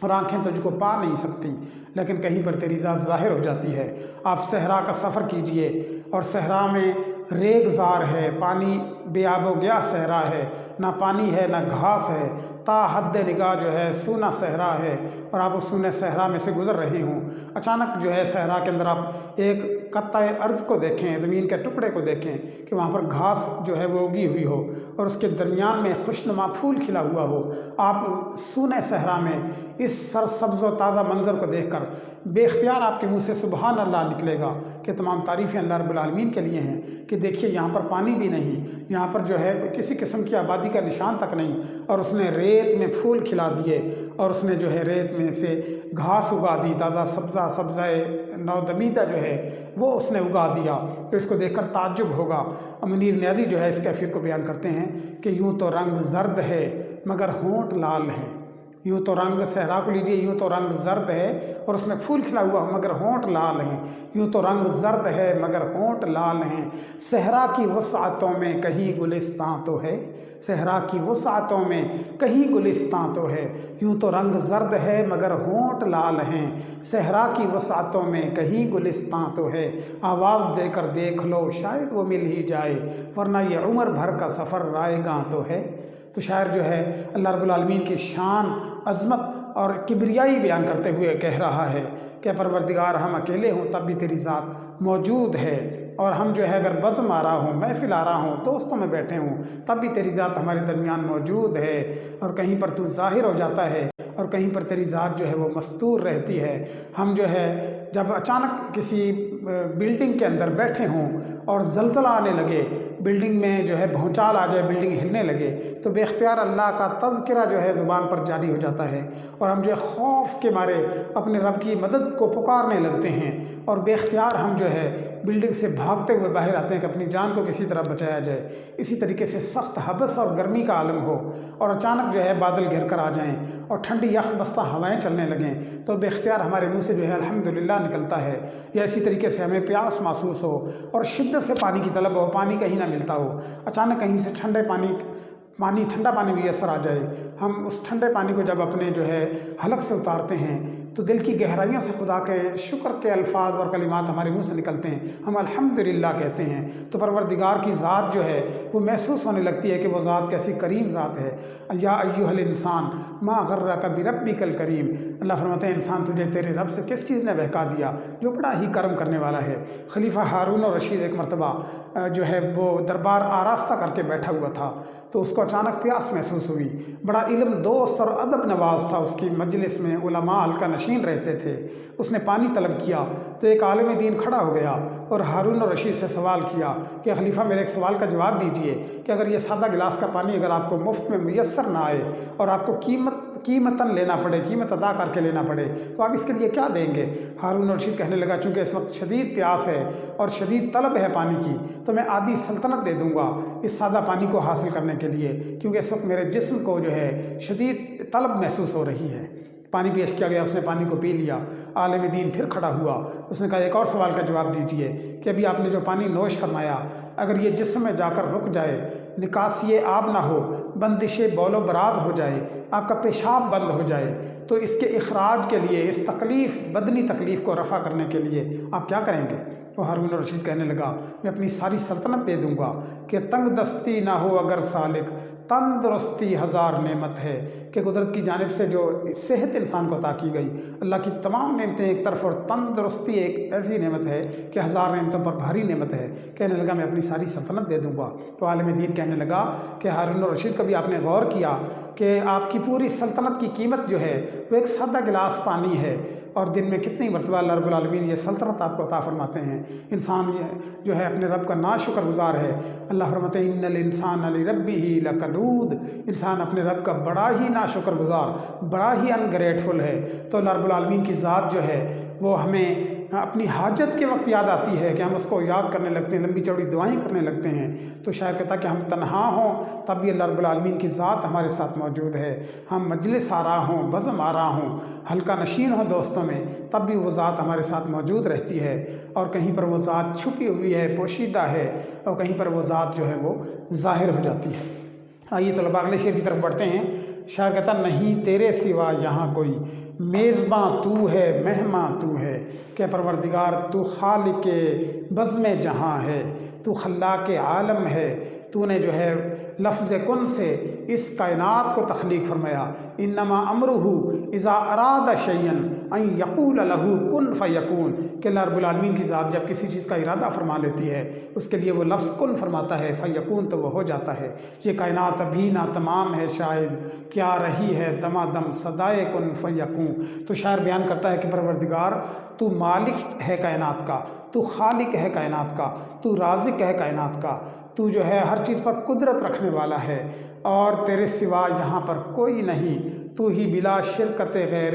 اور آنکھیں تجھ کو پا نہیں سکتی، لیکن کہیں پر تیری ذات ظاہر ہو جاتی ہے۔ آپ صحرا کا سفر کیجئے اور صحرا میں ریگ زار ہے، پانی بے آب و گیا صحرا ہے، نہ پانی ہے نہ گھاس ہے، تا حد نگاہ جو ہے سونا صحرا ہے، اور آپ اس سونے صحرا میں سے گزر رہے ہوں۔ اچانک جو ہے صحرا کے اندر آپ ایک قطع ارض کو دیکھیں، زمین کے ٹکڑے کو دیکھیں کہ وہاں پر گھاس جو ہے وہ اگی ہوئی ہو اور اس کے درمیان میں خوشنما پھول کھلا ہوا ہو۔ آپ سونے صحرا میں اس سرسبز و تازہ منظر کو دیکھ کر بے اختیار آپ کے منہ سے سبحان اللہ نکلے گا کہ تمام تعریفیں اللہ رب العالمین کے لیے ہیں کہ دیکھیے یہاں پر پانی بھی نہیں، یہاں پر جو ہے کسی قسم کی آبادی کا نشان تک نہیں، اور اس نے ریت میں پھول کھلا دیے اور اس نے جو ہے ریت میں سے گھاس اگا دی، تازہ سبزہ نودمیدہ جو ہے وہ اس نے اگا دیا۔ تو اس کو دیکھ کر تعجب ہوگا۔ منیر نیازی جو ہے اس کیفیت کو بیان کرتے ہیں کہ یوں تو رنگ زرد ہے مگر ہونٹ لال ہے۔ یوں تو رنگ صحرا کو لیجئے، یوں تو رنگ زرد ہے اور اس میں پھول کھلا ہوا مگر ہونٹ لال ہیں۔ یوں تو رنگ زرد ہے مگر ہونٹ لال ہیں، صحرا کی وسعتوں میں کہیں گلستاں تو ہے، صحرا کی وسعتوں میں کہیں گلستاں تو ہے۔ یوں تو رنگ زرد ہے مگر ہونٹ لال ہیں، صحرا کی وسعتوں میں کہیں گلستاں تو ہے، آواز دے کر دیکھ لو شاید وہ مل ہی جائے، ورنہ یہ عمر بھر کا سفر رائے گاں تو ہے۔ تو شاعر جو ہے اللہ رب العالمین کی شان، عظمت اور کبریائی بیان کرتے ہوئے کہہ رہا ہے کہ پروردگار ہم اکیلے ہوں تب بھی تیری ذات موجود ہے، اور ہم جو ہے اگر بزم آ رہا ہوں، محفل آ رہا ہوں، دوستوں میں بیٹھے ہوں، تب بھی تیری ذات ہمارے درمیان موجود ہے، اور کہیں پر تو ظاہر ہو جاتا ہے اور کہیں پر تیری ذات جو ہے وہ مستور رہتی ہے۔ ہم جو ہے جب اچانک کسی بلڈنگ کے اندر بیٹھے ہوں اور زلزلہ آنے لگے، بلڈنگ میں جو ہے بھونچال آ جائے، بلڈنگ ہلنے لگے، تو بے اختیار اللہ کا تذکرہ جو ہے زبان پر جاری ہو جاتا ہے اور ہم جو ہے خوف کے مارے اپنے رب کی مدد کو پکارنے لگتے ہیں، اور بے اختیار ہم جو ہے بلڈنگ سے بھاگتے ہوئے باہر آتے ہیں کہ اپنی جان کو کسی طرح بچایا جائے۔ اسی طریقے سے سخت حبس اور گرمی کا عالم ہو اور اچانک جو ہے بادل گھر کر آ جائیں اور ٹھنڈی یخ بستہ ہوائیں چلنے لگیں، تو بے اختیار ہمارے منہ سے جو ہے الحمدللہ نکلتا ہے۔ یا اسی طریقے سے ہمیں پیاس محسوس ہو اور شدت سے پانی کی طلب ہو، پانی کہیں نہ ملتا ہو، اچانک کہیں سے ٹھنڈا پانی میسر آ جائے، ہم اس ٹھنڈے پانی کو جب اپنے جو ہے حلق سے اتارتے ہیں تو دل کی گہرائیوں سے خدا کے شکر کے الفاظ اور کلمات ہمارے منہ سے نکلتے ہیں، ہم الحمدللہ کہتے ہیں، تو پروردگار کی ذات جو ہے وہ محسوس ہونے لگتی ہے کہ وہ ذات کیسی کریم ذات ہے۔ یا ایھا الانسان ما غرک بربک الکریم، اللہ فرماتے ہیں انسان تجھے تیرے رب سے کس چیز نے بہکا دیا جو بڑا ہی کرم کرنے والا ہے۔ خلیفہ ہارون الرشید ایک مرتبہ جو ہے وہ دربار آراستہ کر کے بیٹھا ہوا تھا، تو اس کو اچانک پیاس محسوس ہوئی۔ بڑا علم دوست اور ادب نواز تھا، اس کی مجلس میں علماء حلقہ نشین رہتے تھے۔ اس نے پانی طلب کیا تو ایک عالم دین کھڑا ہو گیا اور ہارون الرشید سے سوال کیا کہ خلیفہ میرے ایک سوال کا جواب دیجئے کہ اگر یہ سادہ گلاس کا پانی اگر آپ کو مفت میں میسر نہ آئے اور آپ کو قیمتاً لینا پڑے، قیمت ادا کر کے لینا پڑے، تو آپ اس کے لیے کیا دیں گے؟ ہارون الرشید کہنے لگا چونکہ اس وقت شدید پیاس ہے اور شدید طلب ہے پانی کی، تو میں آدھی سلطنت دے دوں گا اس سادہ پانی کو حاصل کرنے کے لیے، کیونکہ اس وقت میرے جسم کو جو ہے شدید طلب محسوس ہو رہی ہے۔ پانی پیش کیا گیا، اس نے پانی کو پی لیا۔ عالم دین پھر کھڑا ہوا، اس نے کہا ایک اور سوال کا جواب دیجئے کہ ابھی آپ نے جو پانی نوش فرمایا اگر یہ جسم میں جا کر رک جائے، نکاسی آب نہ ہو، بندش بول و براز ہو جائے، آپ کا پیشاب بند ہو جائے، تو اس کے اخراج کے لیے، اس تکلیف بدنی تکلیف کو رفع کرنے کے لیے آپ کیا کریں گے؟ تو ہارون الرشید کہنے لگا میں اپنی ساری سلطنت دے دوں گا کہ تنگ دستی نہ ہو اگر سالک، تندرستی ہزار نعمت ہے، کہ قدرت کی جانب سے جو صحت انسان کو عطا کی گئی، اللہ کی تمام نعمتیں ایک طرف اور تندرستی ایک ایسی نعمت ہے کہ ہزار نعمتوں پر بھاری نعمت ہے۔ کہنے لگا میں اپنی ساری سلطنت دے دوں گا۔ تو عالم دین کہنے لگا کہ ہارون الرشید، کبھی آپ نے غور کیا کہ آپ کی پوری سلطنت کی قیمت جو ہے وہ ایک سادہ گلاس پانی ہے، اور دن میں کتنی مرتبہ اللہ رب العالمین یہ سلطنت آپ کو عطا فرماتے ہیں۔ انسان جو ہے اپنے رب کا ناشکر گزار ہے۔ اللہ فرماتے ہیں ان الانسان لربہ لکنود، انسان اپنے رب کا بڑا ہی ناشکر گزار، بڑا ہی انگریٹفل ہے۔ تو اللہ رب العالمین کی ذات جو ہے وہ ہمیں اپنی حاجت کے وقت یاد آتی ہے کہ ہم اس کو یاد کرنے لگتے ہیں، لمبی چوڑی دعائیں کرنے لگتے ہیں۔ تو شاعر کہتا کہ ہم تنہا ہوں تب بھی اللہ رب العالمین کی ذات ہمارے ساتھ موجود ہے، ہم مجلس آ رہا ہوں، بزم آ رہا ہوں، حلقہ نشین ہوں دوستوں میں، تب بھی وہ ذات ہمارے ساتھ موجود رہتی ہے، اور کہیں پر وہ ذات چھپی ہوئی ہے، پوشیدہ ہے، اور کہیں پر وہ ذات جو ہے وہ ظاہر ہو جاتی ہے۔ آئیے طلباء اگلے شعر کی طرف بڑھتے ہیں۔ شاعر کہتا نہیں تیرے سوا یہاں کوئی، میزباں تو ہے مہماں تو ہے، کہ پروردگار تو خالق بزم جہاں ہے، تو خلاق عالم ہے، تو نے جو ہے لفظ کن سے اس کائنات کو تخلیق فرمایا۔ انما امرہ اذا اراد شیئا ان یقول لہ کن فیکون، کہ اللہ رب العالمین کی ذات جب کسی چیز کا ارادہ فرما لیتی ہے اس کے لیے وہ لفظ کن فرماتا ہے، فیکون تو وہ ہو جاتا ہے۔ یہ کائنات ابھی نہ تمام ہے شاید، کیا رہی ہے دمادم صدائے کن فیکون۔ تو شاعر بیان کرتا ہے کہ پروردگار تو مالک ہے کائنات کا، تو خالق ہے کائنات کا، تو رازق ہے کائنات کا، تو جو ہے ہر چیز پر قدرت رکھنے والا ہے، اور تیرے سوا یہاں پر کوئی نہیں، تو ہی بلا شرکت غیر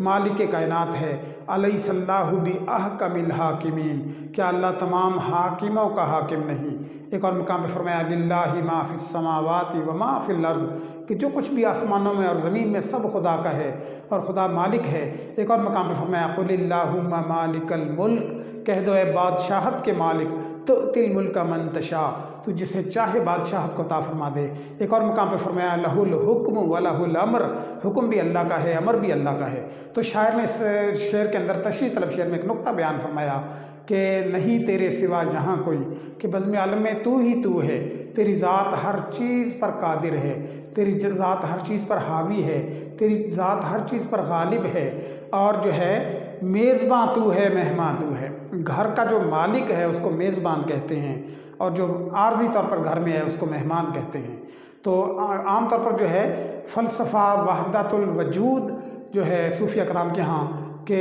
مالک کائنات ہے۔ الیس اللہ باحکم الحاکمین، کیا اللہ تمام حاکموں کا حاکم نہیں؟ ایک اور مقام پہ فرمایا للہ ما فی السماوات و ما فی الارض، کہ جو کچھ بھی آسمانوں میں اور زمین میں سب خدا کا ہے اور خدا مالک ہے۔ ایک اور مقام پہ فرمایا قل اللہم مالک الملک، کہہ دو اے بادشاہت کے مالک، تؤتی الملک من تشاء، تو جسے چاہے بادشاہت کو عطا فرما دے۔ ایک اور مقام پہ فرمایا لہ الحکم ولہ الامر، حکم بھی اللہ کا ہے، امر بھی اللہ کا ہے۔ تو شاعر نے اس شعر کے اندر تشریح طلب شعر میں ایک نقطہ بیان فرمایا کہ نہیں تیرے سوا یہاں کوئی، کہ بزم عالم میں تو ہی تو ہے، تیری ذات ہر چیز پر قادر ہے، تیری ذات ہر چیز پر حاوی ہے، تیری ذات ہر چیز پر غالب ہے، اور جو ہے میزباں تو ہے مہمان تو ہے۔ گھر کا جو مالک ہے اس کو میزبان کہتے ہیں، اور جو عارضی طور پر گھر میں ہے اس کو مہمان کہتے ہیں۔ تو عام طور پر جو ہے فلسفہ وحدت الوجود جو ہے صوفیہ کرام کے ہاں، کہ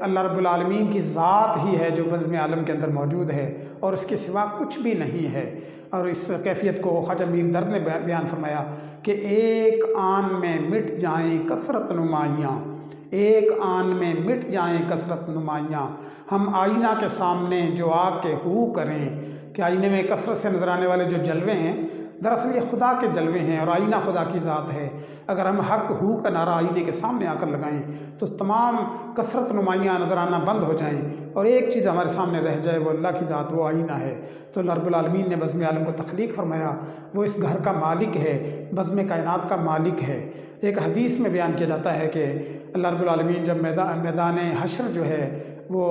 اللہ رب العالمین کی ذات ہی ہے جو بزم عالم کے اندر موجود ہے اور اس کے سوا کچھ بھی نہیں ہے۔ اور اس کیفیت کو خواجہ میر درد نے بیان فرمایا کہ ایک آن میں مٹ جائیں کثرت نمائیاں، ایک آن میں مٹ جائیں کثرت نمائیاں، ہم آئینہ کے سامنے جو آ کے ہو کریں، کہ آئینے میں کثرت سے نظر آنے والے جو جلوے ہیں دراصل یہ خدا کے جلوے ہیں، اور آئینہ خدا کی ذات ہے۔ اگر ہم حق ہو کا نعرہ آئینے کے سامنے آ کر لگائیں تو تمام کثرت نمائیاں نظر آنا بند ہو جائیں، اور ایک چیز ہمارے سامنے رہ جائے، وہ اللہ کی ذات، وہ آئینہ ہے۔ تو اللہ رب العالمین نے بزم عالم کو تخلیق فرمایا، وہ اس گھر کا مالک ہے، بزم کائنات کا مالک ہے۔ ایک حدیث میں بیان کیا جاتا ہے کہ اللہ رب العالمین جب میدان حشر جو ہے وہ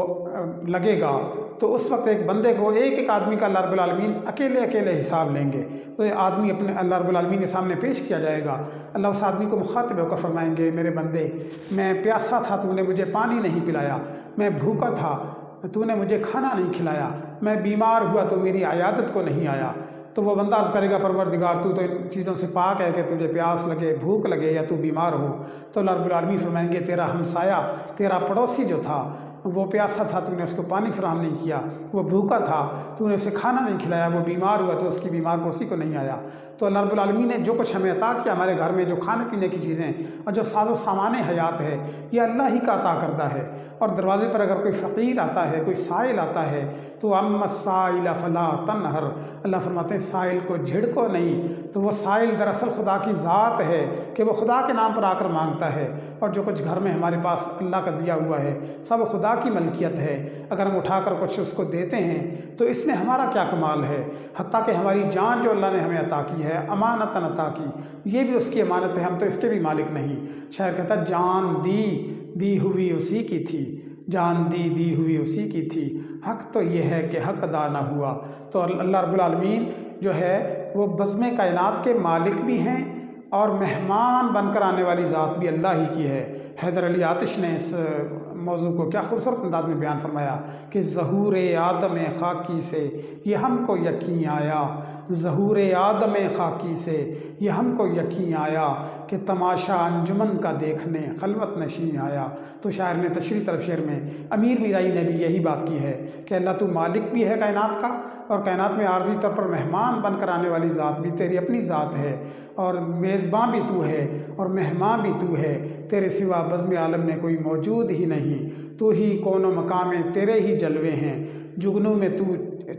لگے گا تو اس وقت ایک بندے کو، ایک ایک آدمی کا اللہ رب العالمین اکیلے اکیلے حساب لیں گے۔ تو یہ آدمی اپنے اللہ رب العالمین کے سامنے پیش کیا جائے گا، اللہ اس آدمی کو مخاطب ہو کر فرمائیں گے میرے بندے، میں پیاسا تھا تو نے مجھے پانی نہیں پلایا، میں بھوکا تھا تو نے مجھے کھانا نہیں کھلایا، میں بیمار ہوا تو میری عیادت کو نہیں آیا۔ تو وہ بندہ عرض کرے گا پروردگار تو ان چیزوں سے پاک ہے کہ تجھے پیاس لگے، بھوک لگے یا تو بیمار ہو۔ تو اللہ رب العالمین فرمائیں گے تیرا ہمسایہ، تیرا پڑوسی جو تھا وہ پیاسا تھا تو نے اس کو پانی فراہم نہیں کیا، وہ بھوکا تھا تو نے اسے کھانا نہیں کھلایا، وہ بیمار ہوا تو اس کی بیمار پڑوسی کو نہیں آیا۔ تو اللہ رب العالمین نے جو کچھ ہمیں عطا کیا ہمارے گھر میں، جو کھانے پینے کی چیزیں اور جو ساز و سامان حیات ہے، یہ اللہ ہی کا عطا کردہ ہے۔ اور دروازے پر اگر کوئی فقیر آتا ہے، کوئی سائل آتا ہے تو اما السائل فلا تنہر، اللہ فرماتے ہیں سائل کو جھڑکو نہیں۔ تو وہ سائل دراصل خدا کی ذات ہے کہ وہ خدا کے نام پر آ کر مانگتا ہے، اور جو کچھ گھر میں ہمارے پاس اللہ کا دیا ہوا ہے سب خدا کی ملکیت ہے۔ اگر ہم اٹھا کر کچھ اس کو دیتے ہیں تو اس میں ہمارا کیا کمال ہے؟ حتیٰ کہ ہماری جان جو اللہ نے ہمیں عطا کی ہے، امانتاً عطا کی، یہ بھی اس کی امانت ہے، ہم تو اس کے بھی مالک نہیں۔ شاعر کہتا جان دی ہوئی اسی کی تھی، جان دی ہوئی اسی کی تھی، حق تو یہ ہے کہ حق ادا نہ ہوا۔ تو اللہ رب العالمین جو ہے وہ بزم کائنات کے مالک بھی ہیں اور مہمان بن کر آنے والی ذات بھی اللہ ہی کی ہے۔ حیدر علی آتش نے اس موضوع کو کیا خوبصورت انداز میں بیان فرمایا کہ ظہور آدم خاکی سے یہ ہم کو یقین آیا، ظہور آدم خاکی سے یہ ہم کو یقین آیا کہ تماشا انجمن کا دیکھنے خلوت نشین آیا۔ تو شاعر نے تشریح طلب شعر میں امیر میرائی نے بھی یہی بات کی ہے کہ اللہ تو مالک بھی ہے کائنات کا، اور کائنات میں عارضی طور پر مہمان بن کر آنے والی ذات بھی تیری اپنی ذات ہے، اور میزباں بھی تو ہے اور مہمان بھی تو ہے، تیرے سوا بزم عالم میں کوئی موجود ہی نہیں، تو ہی کون و مقام میں تیرے ہی جلوے ہیں، جگنوں میں تو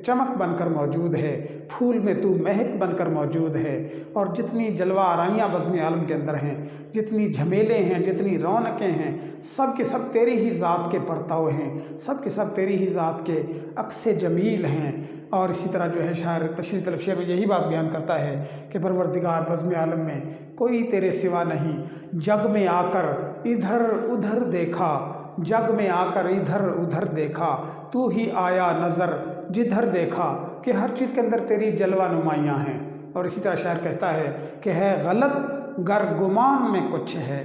چمک بن کر موجود ہے، پھول میں تو مہک بن کر موجود ہے، اور جتنی جلوہ آرائیاں بزم عالم کے اندر ہیں، جتنی جھمیلے ہیں، جتنی رونقیں ہیں، سب کے سب تیری ہی ذات کے پرتاؤ ہیں، سب کے سب تیری ہی ذات کے عکس جمیل ہیں۔ اور اسی طرح جو ہے شاعر تشریح طلب شعر میں یہی بات بیان کرتا ہے کہ پروردگار بزم عالم میں کوئی تیرے سوا نہیں، جگ میں آ کر ادھر ادھر دیکھا، جگ میں آ کر ادھر ادھر دیکھا، تو ہی آیا نظر جدھر دیکھا، کہ ہر چیز کے اندر تیری جلوہ نمایاں ہیں۔ اور اسی طرح شاعر کہتا ہے کہ ہے غلط گر گمان میں کچھ ہے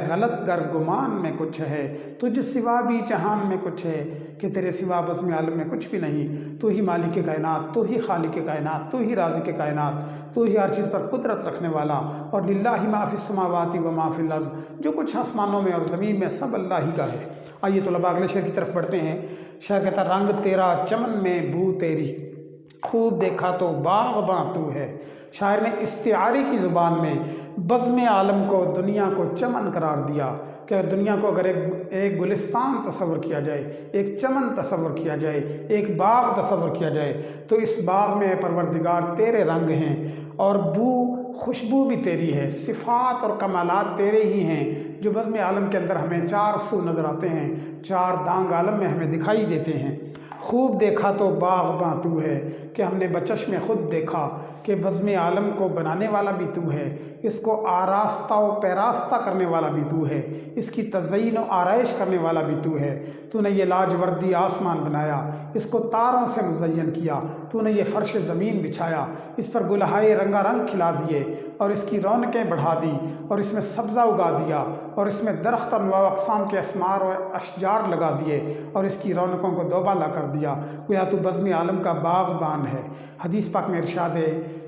غلط گر گمان میں کچھ ہے، تجھ سوا بھی جہان میں کچھ ہے، کہ تیرے سوا بزم عالم میں کچھ بھی نہیں، تو ہی مالک کائنات، تو ہی خالق کائنات، تو ہی رازق کائنات، تو ہی ہر چیز پر قدرت رکھنے والا، اور للہ ما فی السماوات و ما فی الارض، جو کچھ آسمانوں میں اور زمین میں سب اللہ ہی کا ہے۔ آئیے طلباء اگلے شعر کی طرف بڑھتے ہیں۔ شاعر کہتا ہے رنگ تیرا چمن میں بو تیری، خوب دیکھا تو باغباں تو ہے۔ شاعر نے استعارے کی زبان میں بزم عالم کو، دنیا کو چمن قرار دیا کہ دنیا کو اگر ایک گلستان تصور کیا جائے، ایک چمن تصور کیا جائے، ایک باغ تصور کیا جائے، تو اس باغ میں پروردگار تیرے رنگ ہیں، اور خوشبو بھی تیری ہے، صفات اور کمالات تیرے ہی ہیں، جو بزم عالم کے اندر ہمیں چار سو نظر آتے ہیں، چار دانگ عالم میں ہمیں دکھائی دیتے ہیں۔ خوب دیکھا تو باغباں تو ہے، کہ ہم نے بچشم خود دیکھا کہ بزم عالم کو بنانے والا بھی تو ہے، اس کو آراستہ و پیراستہ کرنے والا بھی تو ہے، اس کی تزئین و آرائش کرنے والا بھی تو ہے۔ تو نے یہ لاجوردی آسمان بنایا، اس کو تاروں سے مزین کیا، تو نے یہ فرش زمین بچھایا، اس پر گلہائے رنگا رنگ کھلا دیے، اور اس کی رونقیں بڑھا دی، اور اس میں سبزہ اگا دیا، اور اس میں درخت انواع اقسام کے اسمار و اشجار لگا دیے، اور اس کی رونقوں کو دوبالا کر دیا، گویا تو بزم عالم کا باغبان ہے۔ حدیث پاک میں ارشاد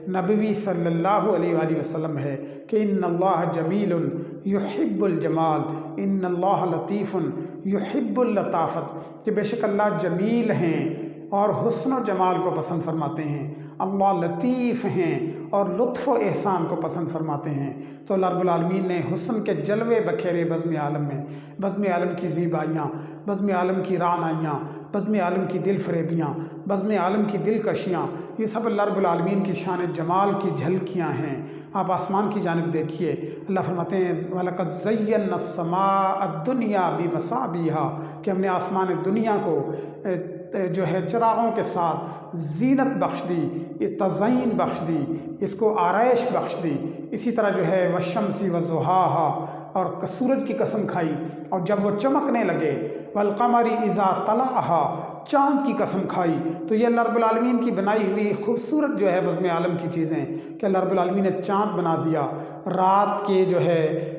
نبوی صلی اللہ علیہ وآلہ وسلم ہے کہ ان اللہ جمیل یحب الجمال، ان اللہ لطیف یحب اللطافت، کہ بے شک اللہ جمیل ہیں اور حسن و جمال کو پسند فرماتے ہیں، اللہ لطیف ہیں اور لطف و احسان کو پسند فرماتے ہیں۔ تو اللہ رب العالمین نے حسن کے جلوے بکھیرے بزم عالم میں، بزم عالم کی زیبائیاں، بزم عالم کی رعنائیاں، بزم عالم کی دل فریبیاں، بزم عالم کی دلکشیاں، یہ سب اللہ رب العالمین کی شان جمال کی جھلکیاں ہیں۔ آپ آسمان کی جانب دیکھیے، اللہ فرماتے ہیں وَلَقَدْ زَيَّنَّا السَّمَاءَ الدُّنْيَا بِمَصَابِيحَا، کہ ہم نے آسمان دنیا کو جو ہے چراغوں کے ساتھ زینت بخش دی، تزئین بخش دی، اس کو آرائش بخش دی۔ اسی طرح جو ہے وَالشَّمْسِ وَضُحَاهَا، اور سورج کی قسم کھائی اور جب وہ چمکنے لگے، وَالْقَمَرِ إِذَا طَلَعَهَا، چاند کی قسم کھائی۔ تو یہ اللہ رب العالمین کی بنائی ہوئی خوبصورت جو ہے بزم عالم کی چیزیں کہ اللہ رب العالمین نے چاند بنا دیا، رات کے جو ہے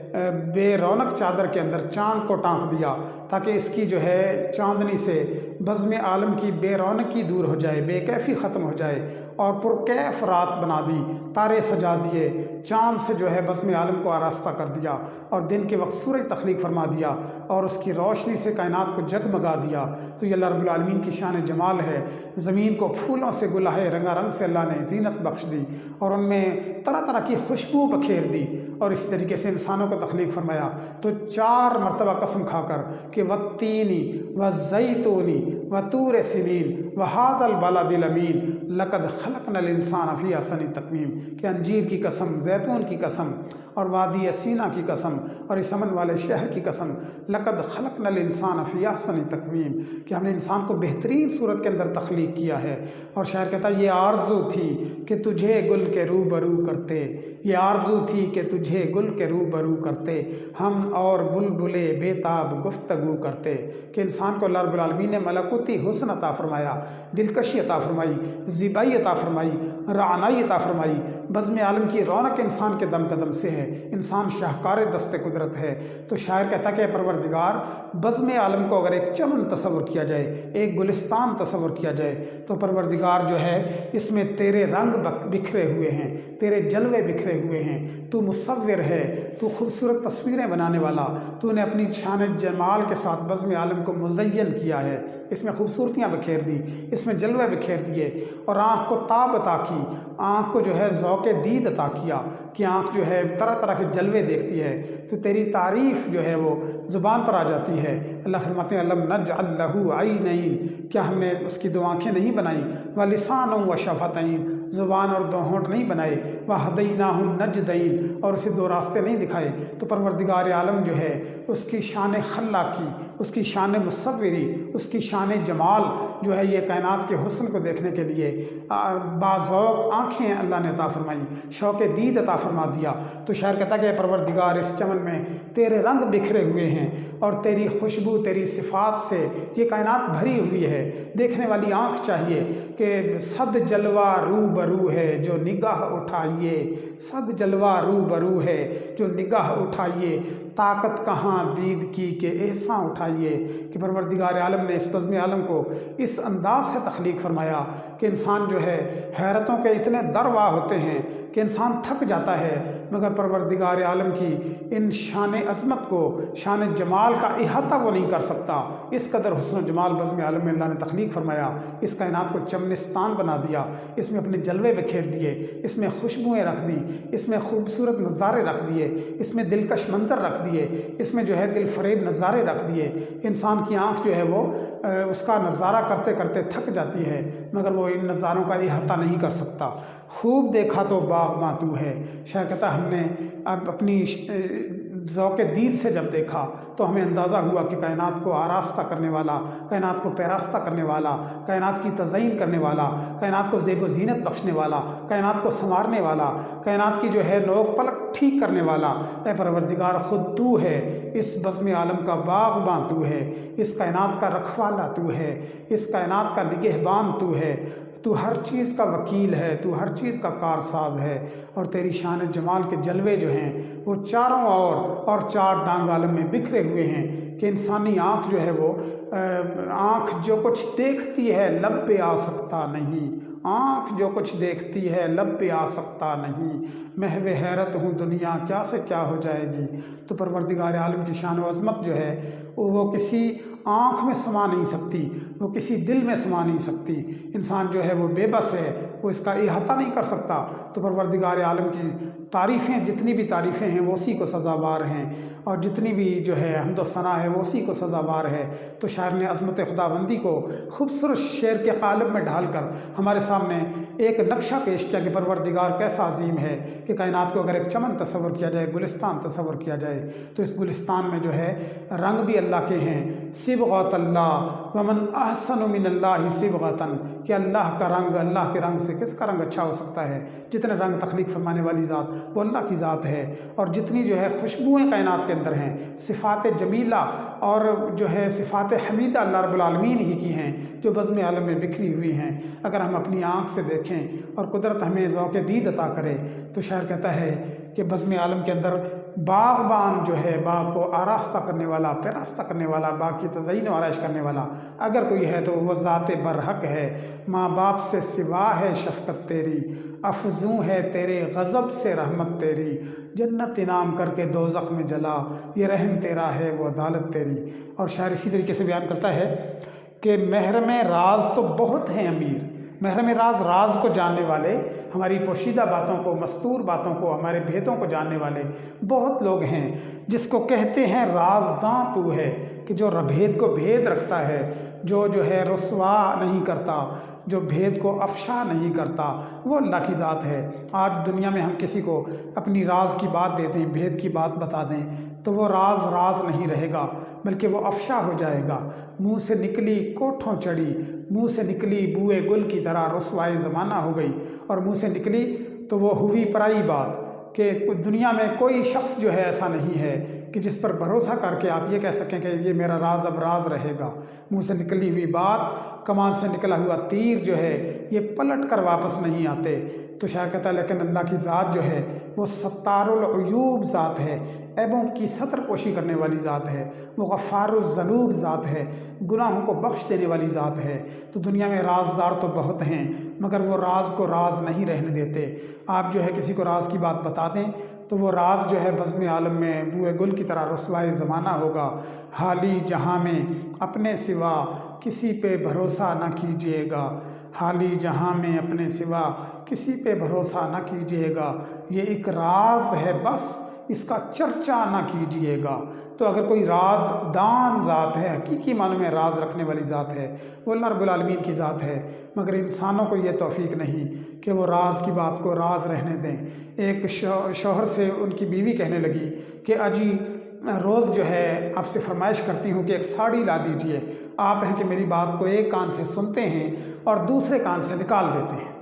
بے رونق چادر کے اندر چاند کو ٹانک دیا تاکہ اس کی جو ہے چاندنی سے بزم عالم کی بے رونقی دور ہو جائے، بے کیفی ختم ہو جائے، اور پرکیف رات بنا دی، تارے سجا دیے، چاند سے جو ہے بزم عالم کو آراستہ کر دیا، اور دن کے وقت سورج تخلیق فرما دیا اور اس کی روشنی سے کائنات کو جگمگا دیا۔ تو یہ اللہ رب العالمین کی شان جمال ہے۔ زمین کو پھولوں سے گلہائے رنگا رنگ سے اللہ نے زینت بخش دی اور ان میں طرح طرح کی خوشبو بکھیر دی، اور اسی طریقے سے انسانوں کو تخلیق فرمایا۔ تو 4 مرتبہ قسم کھا کر کہ والتینی والزیتونی وطور سنین وہذا البلد الامین لقد خلقنا الانسان فی احسن تقویم، کہ انجیر کی قسم، زیتون کی قسم، اور وادی سینا کی قسم، اور اس امن والے شہر کی قسم، لقد خلقنا الانسان فی احسن تقویم، کہ ہم نے انسان کو بہترین صورت کے اندر تخلیق کیا ہے۔ اور شاعر کہتا ہے یہ آرزو تھی کہ تجھے گل کے روبرو کرتے، یہ آرزو تھی کہ تجھے گل کے روبرو کرتے، ہم اور بلبلے بے تاب گفتگو کرتے، کہ انسان کو اللہ رب العالمین نے ملکوتی حسن عطا فرمایا دلکشی عطا فرمائی، زیبائی عطا فرمائی، رعنائی عطا فرمائی۔ بزم عالم کی رونق انسان کے دم قدم سے ہے، انسان شاہکار دست قدرت ہے۔ تو شاعر کہتا کہ اے پروردگار، بزم عالم کو اگر ایک چمن تصور کیا جائے، ایک گلستان تصور کیا جائے، تو پروردگار جو ہے اس میں تیرے رنگ بکھرے ہوئے ہیں، تیرے جلوے بکھرے ہوئے ہیں۔ تو مصور ہے، تو خوبصورت تصویریں بنانے والا، تو نے اپنی شان جمال کے ساتھ بزم عالم کو مزین کیا ہے، اس میں خوبصورتیاں بکھیر دی، اس میں جلوے بکھیر دیے، اور آنکھ کو تاب عطا کی، آنکھ کو جو ہے ذوق دید عطا کیا کہ آنکھ جو ہے طرح طرح کے جلوے دیکھتی ہے، تو تیری تعریف جو ہے وہ زبان پر آ جاتی ہے۔ اللہ فرماتے ہیں الم نجعل لہ عینین، کیا ہم نے اس کی 2 آنکھیں نہیں بنائیں، ولسانا وشفتین، زبان اور 2 ہونٹ نہیں بنائے، وہدیناہ النجدین، اور اسے 2 راستے نہیں دکھائے۔ تو پروردگار عالم جو ہے اس کی شان خلاقی، اس کی شان مصوری، اس کی شان جمال جو ہے یہ کائنات کے حسن کو دیکھنے کے لیے باذوق آنکھیں اللہ نے عطا فرمائی، شوق دید عطا فرما دیا۔ تو شاعر کہتا کہ اے پروردگار، اس چمن میں تیرے رنگ بکھرے ہوئے ہیں اور تیری خوشبو، تیری صفات سے یہ کائنات بھری ہوئی ہے۔ دیکھنے والی آنکھ چاہیے کہ صد جلوہ رو برو ہے جو نگاہ اٹھائیے، صد جلوہ رو برو ہے جو نگاہ اٹھائیے، طاقت کہاں دید کی کہ احساں اٹھائیے۔ کہ پروردگار عالم نے اس بزم عالم کو اس انداز سے تخلیق فرمایا کہ انسان جو ہے حیرتوں کے اتنے درواہ ہوتے ہیں کہ انسان تھک جاتا ہے، مگر پروردگار عالم کی ان شان عظمت کو، شان جمال کا احاطہ وہ نہیں کر سکتا۔ اس قدر حسن و جمال بزم عالم میں اللہ نے تخلیق فرمایا، اس کائنات کو چمنستان بنا دیا، اس میں اپنے جلوے بکھیر دیے، اس میں خوشبوئیں رکھ دیں، اس میں خوبصورت نظارے رکھ دیے، اس میں دلکش منظر رکھ دیے، اس میں جو ہے دل فریب نظارے رکھ دیے۔ انسان کی آنکھ جو ہے وہ اس کا نظارہ کرتے کرتے تھک جاتی ہے، مگر وہ ان نظاروں کا احاطہ نہیں کر سکتا۔ خوب دیکھا تو باغباں تو ہے، شاعر کہتا ہم نے اب اپنی ذوق دید سے جب دیکھا تو ہمیں اندازہ ہوا کہ کائنات کو آراستہ کرنے والا، کائنات کو پیراستہ کرنے والا، کائنات کی تزئین کرنے والا، کائنات کو زیب و زینت بخشنے والا، کائنات کو سنوارنے والا، کائنات کی جو ہے نوک پلک ٹھیک کرنے والا اے پروردگار خود تو ہے۔ اس بزم عالم کا باغباں تو ہے، اس کائنات کا رکھوالا تو ہے، اس کائنات کا نگہبان تو ہے، تو ہر چیز کا وکیل ہے، تو ہر چیز کا کارساز ہے، اور تیری شان جمال کے جلوے جو ہیں وہ چاروں اور 4 دانگ عالم میں بکھرے ہوئے ہیں کہ انسانی آنکھ جو ہے وہ آنکھ جو کچھ دیکھتی ہے لب پہ آ سکتا نہیں، آنکھ جو کچھ دیکھتی ہے لب پہ آ سکتا نہیں، محو حیرت ہوں دنیا کیا سے کیا ہو جائے گی۔ تو پروردگار عالم کی شان و عظمت جو ہے وہ کسی آنکھ میں سما نہیں سکتی، وہ کسی دل میں سما نہیں سکتی۔ انسان جو ہے وہ بے بس ہے، وہ اس کا احاطہ نہیں کر سکتا۔ تو پروردگار عالم کی تعریفیں، جتنی بھی تعریفیں ہیں وہ اسی کو سزاوار ہیں، اور جتنی بھی جو ہے حمد و ثنا ہے وہ اسی کو سزاوار ہے۔ تو شاعر نے عظمت خداوندی کو خوبصورت شعر کے قالب میں ڈھال کر ہمارے سامنے ایک نقشہ پیش کیا کہ پروردگار کیسا عظیم ہے کہ کائنات کو اگر ایک چمن تصور کیا جائے، گلستان تصور کیا جائے، تو اس گلستان میں جو ہے رنگ بھی اللہ کے ہیں، صبغۃ اللہ ومن احسن من اللہ صبغۃ، کہ اللہ کا رنگ، اللہ کے رنگ سے کس کا رنگ اچھا ہو سکتا ہے؟ جتنے رنگ تخلیق فرمانے والی ذات وہ اللہ کی ذات ہے، اور جتنی جو ہے خوشبوئیں کائنات کے اندر ہیں، صفات جمیلہ اور جو ہے صفات حمیدہ اللہ رب العالمین ہی کی ہیں جو بزم عالم میں بکھری ہوئی ہیں۔ اگر ہم اپنی آنکھ سے دیکھیں اور قدرت ہمیں ذوق دید عطا کرے، تو شاعر کہتا ہے کہ بزم عالم کے اندر باغبان جو ہے، باغ کو آراستہ کرنے والا، پیراستہ کرنے والا، باغ کی تزئین و آرائش کرنے والا اگر کوئی ہے تو وہ ذات برحق ہے۔ ماں باپ سے سوا ہے شفقت تیری، افزوں ہے تیرے غضب سے رحمت تیری، جنت انعام کر کے دوزخ میں جلا، یہ رحم تیرا ہے وہ عدالت تیری۔ اور شاعر اسی طریقے سے بیان کرتا ہے کہ محرم راز تو بہت ہیں امیر، محرم راز، راز کو جاننے والے، ہماری پوشیدہ باتوں کو، مستور باتوں کو، ہمارے بھیدوں کو جاننے والے بہت لوگ ہیں، جس کو کہتے ہیں رازداں تو ہے، کہ جو بھید کو بھید رکھتا ہے، جو ہے رسوا نہیں کرتا، جو بھید کو افشا نہیں کرتا، وہ اللہ کی ذات ہے۔ آج دنیا میں ہم کسی کو اپنی راز کی بات دے دیں، بھید کی بات بتا دیں، تو وہ راز راز نہیں رہے گا، بلکہ وہ افشا ہو جائے گا۔ منہ سے نکلی کوٹھوں چڑھی، منہ سے نکلی بوئے گل کی طرح رسوائے زمانہ ہو گئی، اور منہ سے نکلی تو وہ ہوئی پرائی بات کہ دنیا میں کوئی شخص جو ہے ایسا نہیں ہے کہ جس پر بھروسہ کر کے آپ یہ کہہ سکیں کہ یہ میرا راز اب راز رہے گا۔ منہ سے نکلی ہوئی بات، کمان سے نکلا ہوا تیر جو ہے یہ پلٹ کر واپس نہیں آتے۔ تو شاہ کہتا ہے لیکن اللہ کی ذات جو ہے وہ ستار العیوب ذات ہے، عیبوں کی ستر پوشی کرنے والی ذات ہے، وہ غفار الذنوب ذات ہے، گناہوں کو بخش دینے والی ذات ہے۔ تو دنیا میں رازدار تو بہت ہیں مگر وہ راز کو راز نہیں رہنے دیتے۔ آپ جو ہے کسی کو راز کی بات بتا دیں تو وہ راز جو ہے بزم عالم میں بوئے گل کی طرح رسوائے زمانہ ہوگا۔ حالی جہاں میں اپنے سوا کسی پہ بھروسہ نہ کیجیے گا، حالی جہاں میں اپنے سوا کسی پہ بھروسہ نہ کیجیے گا، یہ ایک راز ہے بس اس کا چرچا نہ کیجیے گا۔ تو اگر کوئی راز دان ذات ہے، حقیقی معنوں میں راز رکھنے والی ذات ہے، وہ اللہ رب العالمین کی ذات ہے، مگر انسانوں کو یہ توفیق نہیں کہ وہ راز کی بات کو راز رہنے دیں۔ ایک شوہر سے ان کی بیوی کہنے لگی کہ اجی روز جو ہے آپ سے فرمائش کرتی ہوں کہ ایک ساڑی لا دیجئے، آپ ہیں کہ میری بات کو ایک کان سے سنتے ہیں اور دوسرے کان سے نکال دیتے ہیں۔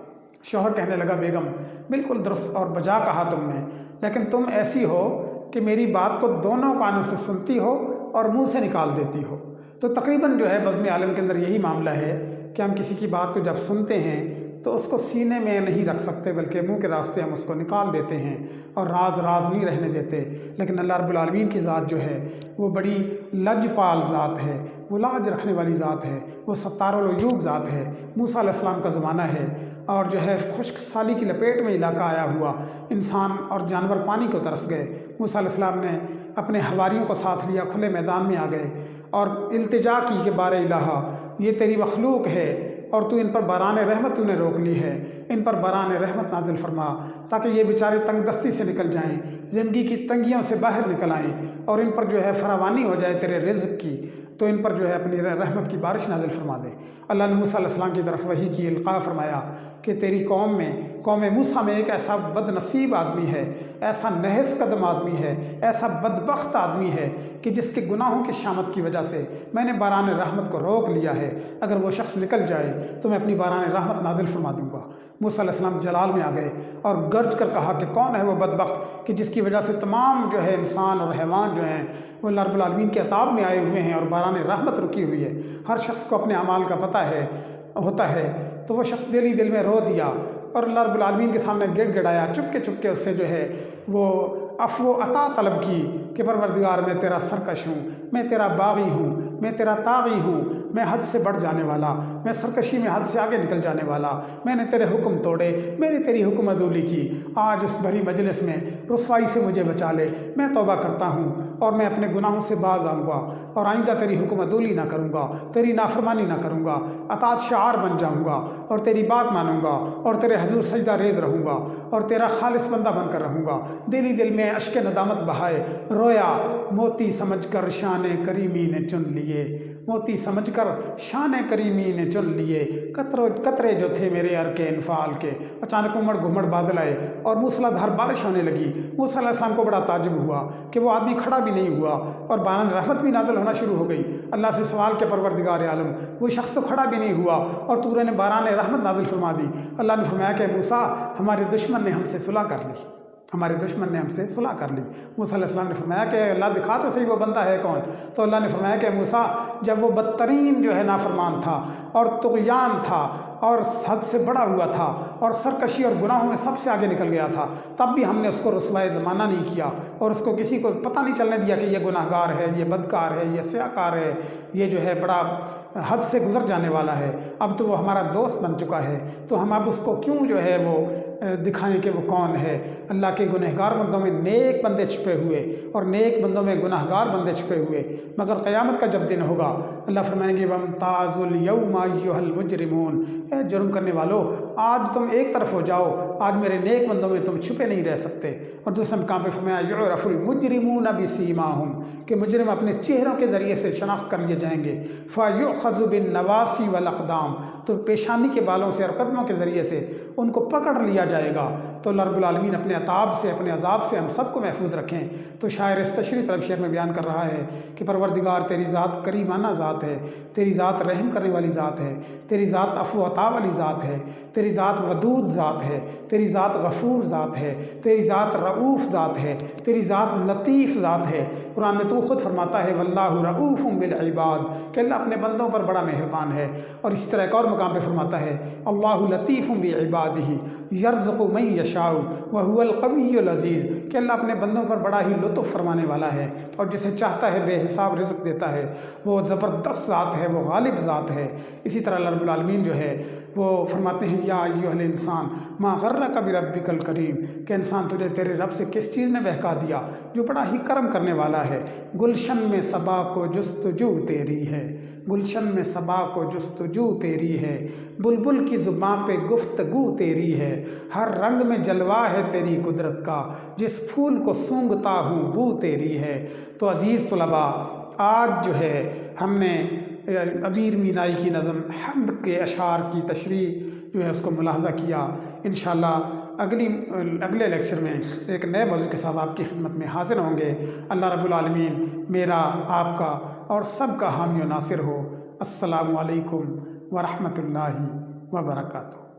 شوہر کہنے لگا بیگم بالکل درست اور بجا کہا تم نے، لیکن تم ایسی ہو کہ میری بات کو دونوں کانوں سے سنتی ہو اور منہ سے نکال دیتی ہو۔ تو تقریباً جو ہے بزم عالم کے اندر یہی معاملہ ہے کہ ہم کسی کی بات کو جب سنتے ہیں تو اس کو سینے میں نہیں رکھ سکتے بلکہ منہ کے راستے ہم اس کو نکال دیتے ہیں اور راز راز نہیں رہنے دیتے۔ لیکن اللہ رب العالمین کی ذات جو ہے وہ بڑی لجپال ذات ہے، وہ لاج رکھنے والی ذات ہے، وہ ستار العیوب ذات ہے۔ موسیٰ علیہ السلام کا زمانہ ہے اور جو ہے خشک سالی کی لپیٹ میں علاقہ آیا ہوا، انسان اور جانور پانی کو ترس گئے۔ موسیٰ علیہ السلام نے اپنے حواریوں کو ساتھ لیا، کھلے میدان میں آ گئے اور التجا کی کہ بار الہا یہ تیری مخلوق ہے اور تو ان پر باران رحمت تو نے روک لی ہے، ان پر باران رحمت نازل فرما تاکہ یہ بیچارے تنگ دستی سے نکل جائیں، زندگی کی تنگیوں سے باہر نکل آئیں اور ان پر جو ہے فراوانی ہو جائے تیرے رزق کی، تو ان پر جو ہے اپنی رحمت کی بارش نازل فرما دے۔ اللہ نے موسیٰ علیہ السلام کی طرف وحی کی، القاء فرمایا کہ تیری قوم میں، قوم موسیٰ میں ایک ایسا بد نصیب آدمی ہے، ایسا نحس قدم آدمی ہے، ایسا بدبخت آدمی ہے کہ جس کے گناہوں کی شامت کی وجہ سے میں نے باران رحمت کو روک لیا ہے، اگر وہ شخص نکل جائے تو میں اپنی باران رحمت نازل فرما دوں گا۔ موسیٰ علیہ السلام جلال میں آ گئے اور گرج کر کہا کہ کون ہے وہ بدبخت کہ جس کی وجہ سے تمام جو ہے انسان اور حیوان جو ہیں وہ اللہ رب العالمین کے عطاب میں آئے ہوئے ہیں اور باران رحمت رکی ہوئی ہے۔ ہر شخص کو اپنے اعمال کا پتہ ہوتا ہے، تو وہ شخص دل ہی دل میں رو دیا اور اللہ رب العالمین کے سامنے گڑ گڑایا، چپ کے اس سے جو ہے وہ عفو عطا طلب کی کہ پروردگار میں تیرا سرکش ہوں، میں تیرا باغی ہوں، میں تیرا طاغی ہوں، میں حد سے بڑھ جانے والا، میں سرکشی میں حد سے آگے نکل جانے والا، میں نے تیرے حکم توڑے، میں نے تیری حکم عدولی کی، آج اس بھری مجلس میں رسوائی سے مجھے بچا لے، میں توبہ کرتا ہوں اور میں اپنے گناہوں سے باز آؤں گا اور آئندہ تیری حکم عدولی نہ کروں گا، تیری نافرمانی نہ کروں گا، اطاعت شعار بن جاؤں گا اور تیری بات مانوں گا اور تیرے حضور سجدہ ریز رہوں گا اور تیرا خالص بندہ بن کر رہوں گا۔ دل ہی دل میں اشک ندامت بہائے رویا، موتی سمجھ کر شان کریمی نے چن لیے، موتی سمجھ کر شان کریمی نے چن لیے، قطرے جو تھے میرے عرق انفال کے۔ اچانک امڑ گھمڑ بادل آئے اور موسلا دھار بارش ہونے لگی۔ موسیٰ علیہ السلام کو بڑا تعجب ہوا کہ وہ آدمی کھڑا بھی نہیں ہوا اور باران رحمت بھی نازل ہونا شروع ہو گئی۔ اللہ سے سوال کے پروردگار عالم وہ شخص تو کھڑا بھی نہیں ہوا اور تو نے باران رحمت نازل فرما دی۔ اللہ نے فرمایا کہ موسیٰ ہمارے دشمن نے ہم سے صلح کر لی، ہمارے دشمن نے ہم سے صلح کر لی۔ موسیٰ علیہ السلام نے فرمایا کہ اللہ دکھا تو صحیح وہ بندہ ہے کون؟ تو اللہ نے فرمایا کہ موسیٰ جب وہ بدترین جو ہے نافرمان تھا اور طغیان تھا اور حد سے بڑا ہوا تھا اور سرکشی اور گناہوں میں سب سے آگے نکل گیا تھا، تب بھی ہم نے اس کو رسوائے زمانہ نہیں کیا اور اس کو کسی کو پتہ نہیں چلنے دیا کہ یہ گناہ گار ہے، یہ بدکار ہے، یہ سیاہ کار ہے، یہ جو ہے بڑا حد سے گزر جانے والا ہے۔ اب تو وہ ہمارا دوست بن چکا ہے، تو ہم اب اس کو کیوں جو ہے وہ دکھائیں کہ وہ کون ہے۔ اللہ کے گنہگار بندوں میں نیک بندے چھپے ہوئے اور نیک بندوں میں گناہگار بندے چھپے ہوئے، مگر قیامت کا جب دن ہوگا اللہ فرمائیں گے وَامْتَازُوا الْيَوْمَ أَيُّهَا الْمُجْرِمُونَ، اے جرم کرنے والو آج تم ایک طرف ہو جاؤ، آج میرے نیک بندوں میں تم چھپے نہیں رہ سکتے۔ اور دوسرے مقام پہ فرمایا يُعْرَفُ الْمُجْرِمُونَ بِسِيمَاهُمْ کہ مجرم اپنے چہروں کے ذریعے سے شناخت کر لیے جائیں گے۔ فَيُؤْخَذُ بِالنَّوَاصِي وَالْأَقْدَامِ تو پیشانی کے بالوں سے اور قدموں کے ذریعے سے ان کو پکڑ لیا جائے گا تو اللہ رب العالمین اپنے عطاب سے، اپنے عذاب سے ہم سب کو محفوظ رکھیں۔ تو شاعر اس تشریح طلب شعر میں بیان کر رہا ہے کہ پروردگار تیری ذات کریمانہ ذات ہے، تیری ذات رحم کرنے والی ذات ہے، تیری ذات عفو و عطا والی ذات ہے، تیری ذات ودود ذات ہے، تیری ذات غفور ذات ہے، تیری ذات رؤوف ذات ہے، تیری ذات لطیف ذات ہے۔ قرآن میں تو خود فرماتا ہے واللہ رؤوف بالعباد کہ اللہ اپنے بندوں پر بڑا مہربان ہے، اور اسی طرح ایک اور مقام پہ فرماتا ہے اللہ لطیف بعبادہ یرزق من یشاء وهو القوی العزیز کہ اللہ اپنے بندوں پر بڑا ہی لطف فرمانے والا ہے، اور جسے چاہتا ہے بے حساب رزق دیتا ہے۔ وہ زبردست ذات ہے، وہ غالب ذات ہے۔ اسی طرح اللہ رب العالمین جو ہے وہ فرماتے ہیں یا ایھا الانسان ما غرک بربک الکریم کہ انسان تجھے تیرے رب سے کس چیز نے بہکا دیا جو بڑا ہی کرم کرنے والا ہے۔ گلشن میں صبا کو جستجو تیری ہے، گلشن میں صبا کو جستجو تیری ہے، بلبل کی زباں پہ گفتگو تیری ہے، ہر رنگ میں جلوہ ہے تیری قدرت کا، جس پھول کو سونگھتا ہوں بو تیری ہے۔ تو عزیز طلباء، آج جو ہے ہم نے امیر مینائی کی نظم حمد کے اشعار کی تشریح جو ہے اس کو ملاحظہ کیا۔ انشاءاللہ اگلے لیکچر میں ایک نئے موضوع کے ساتھ آپ کی خدمت میں حاضر ہوں گے۔ اللہ رب العالمین میرا، آپ کا اور سب کا حامی و ناصر ہو۔ السلام علیکم ورحمۃ اللہ وبرکاتہ۔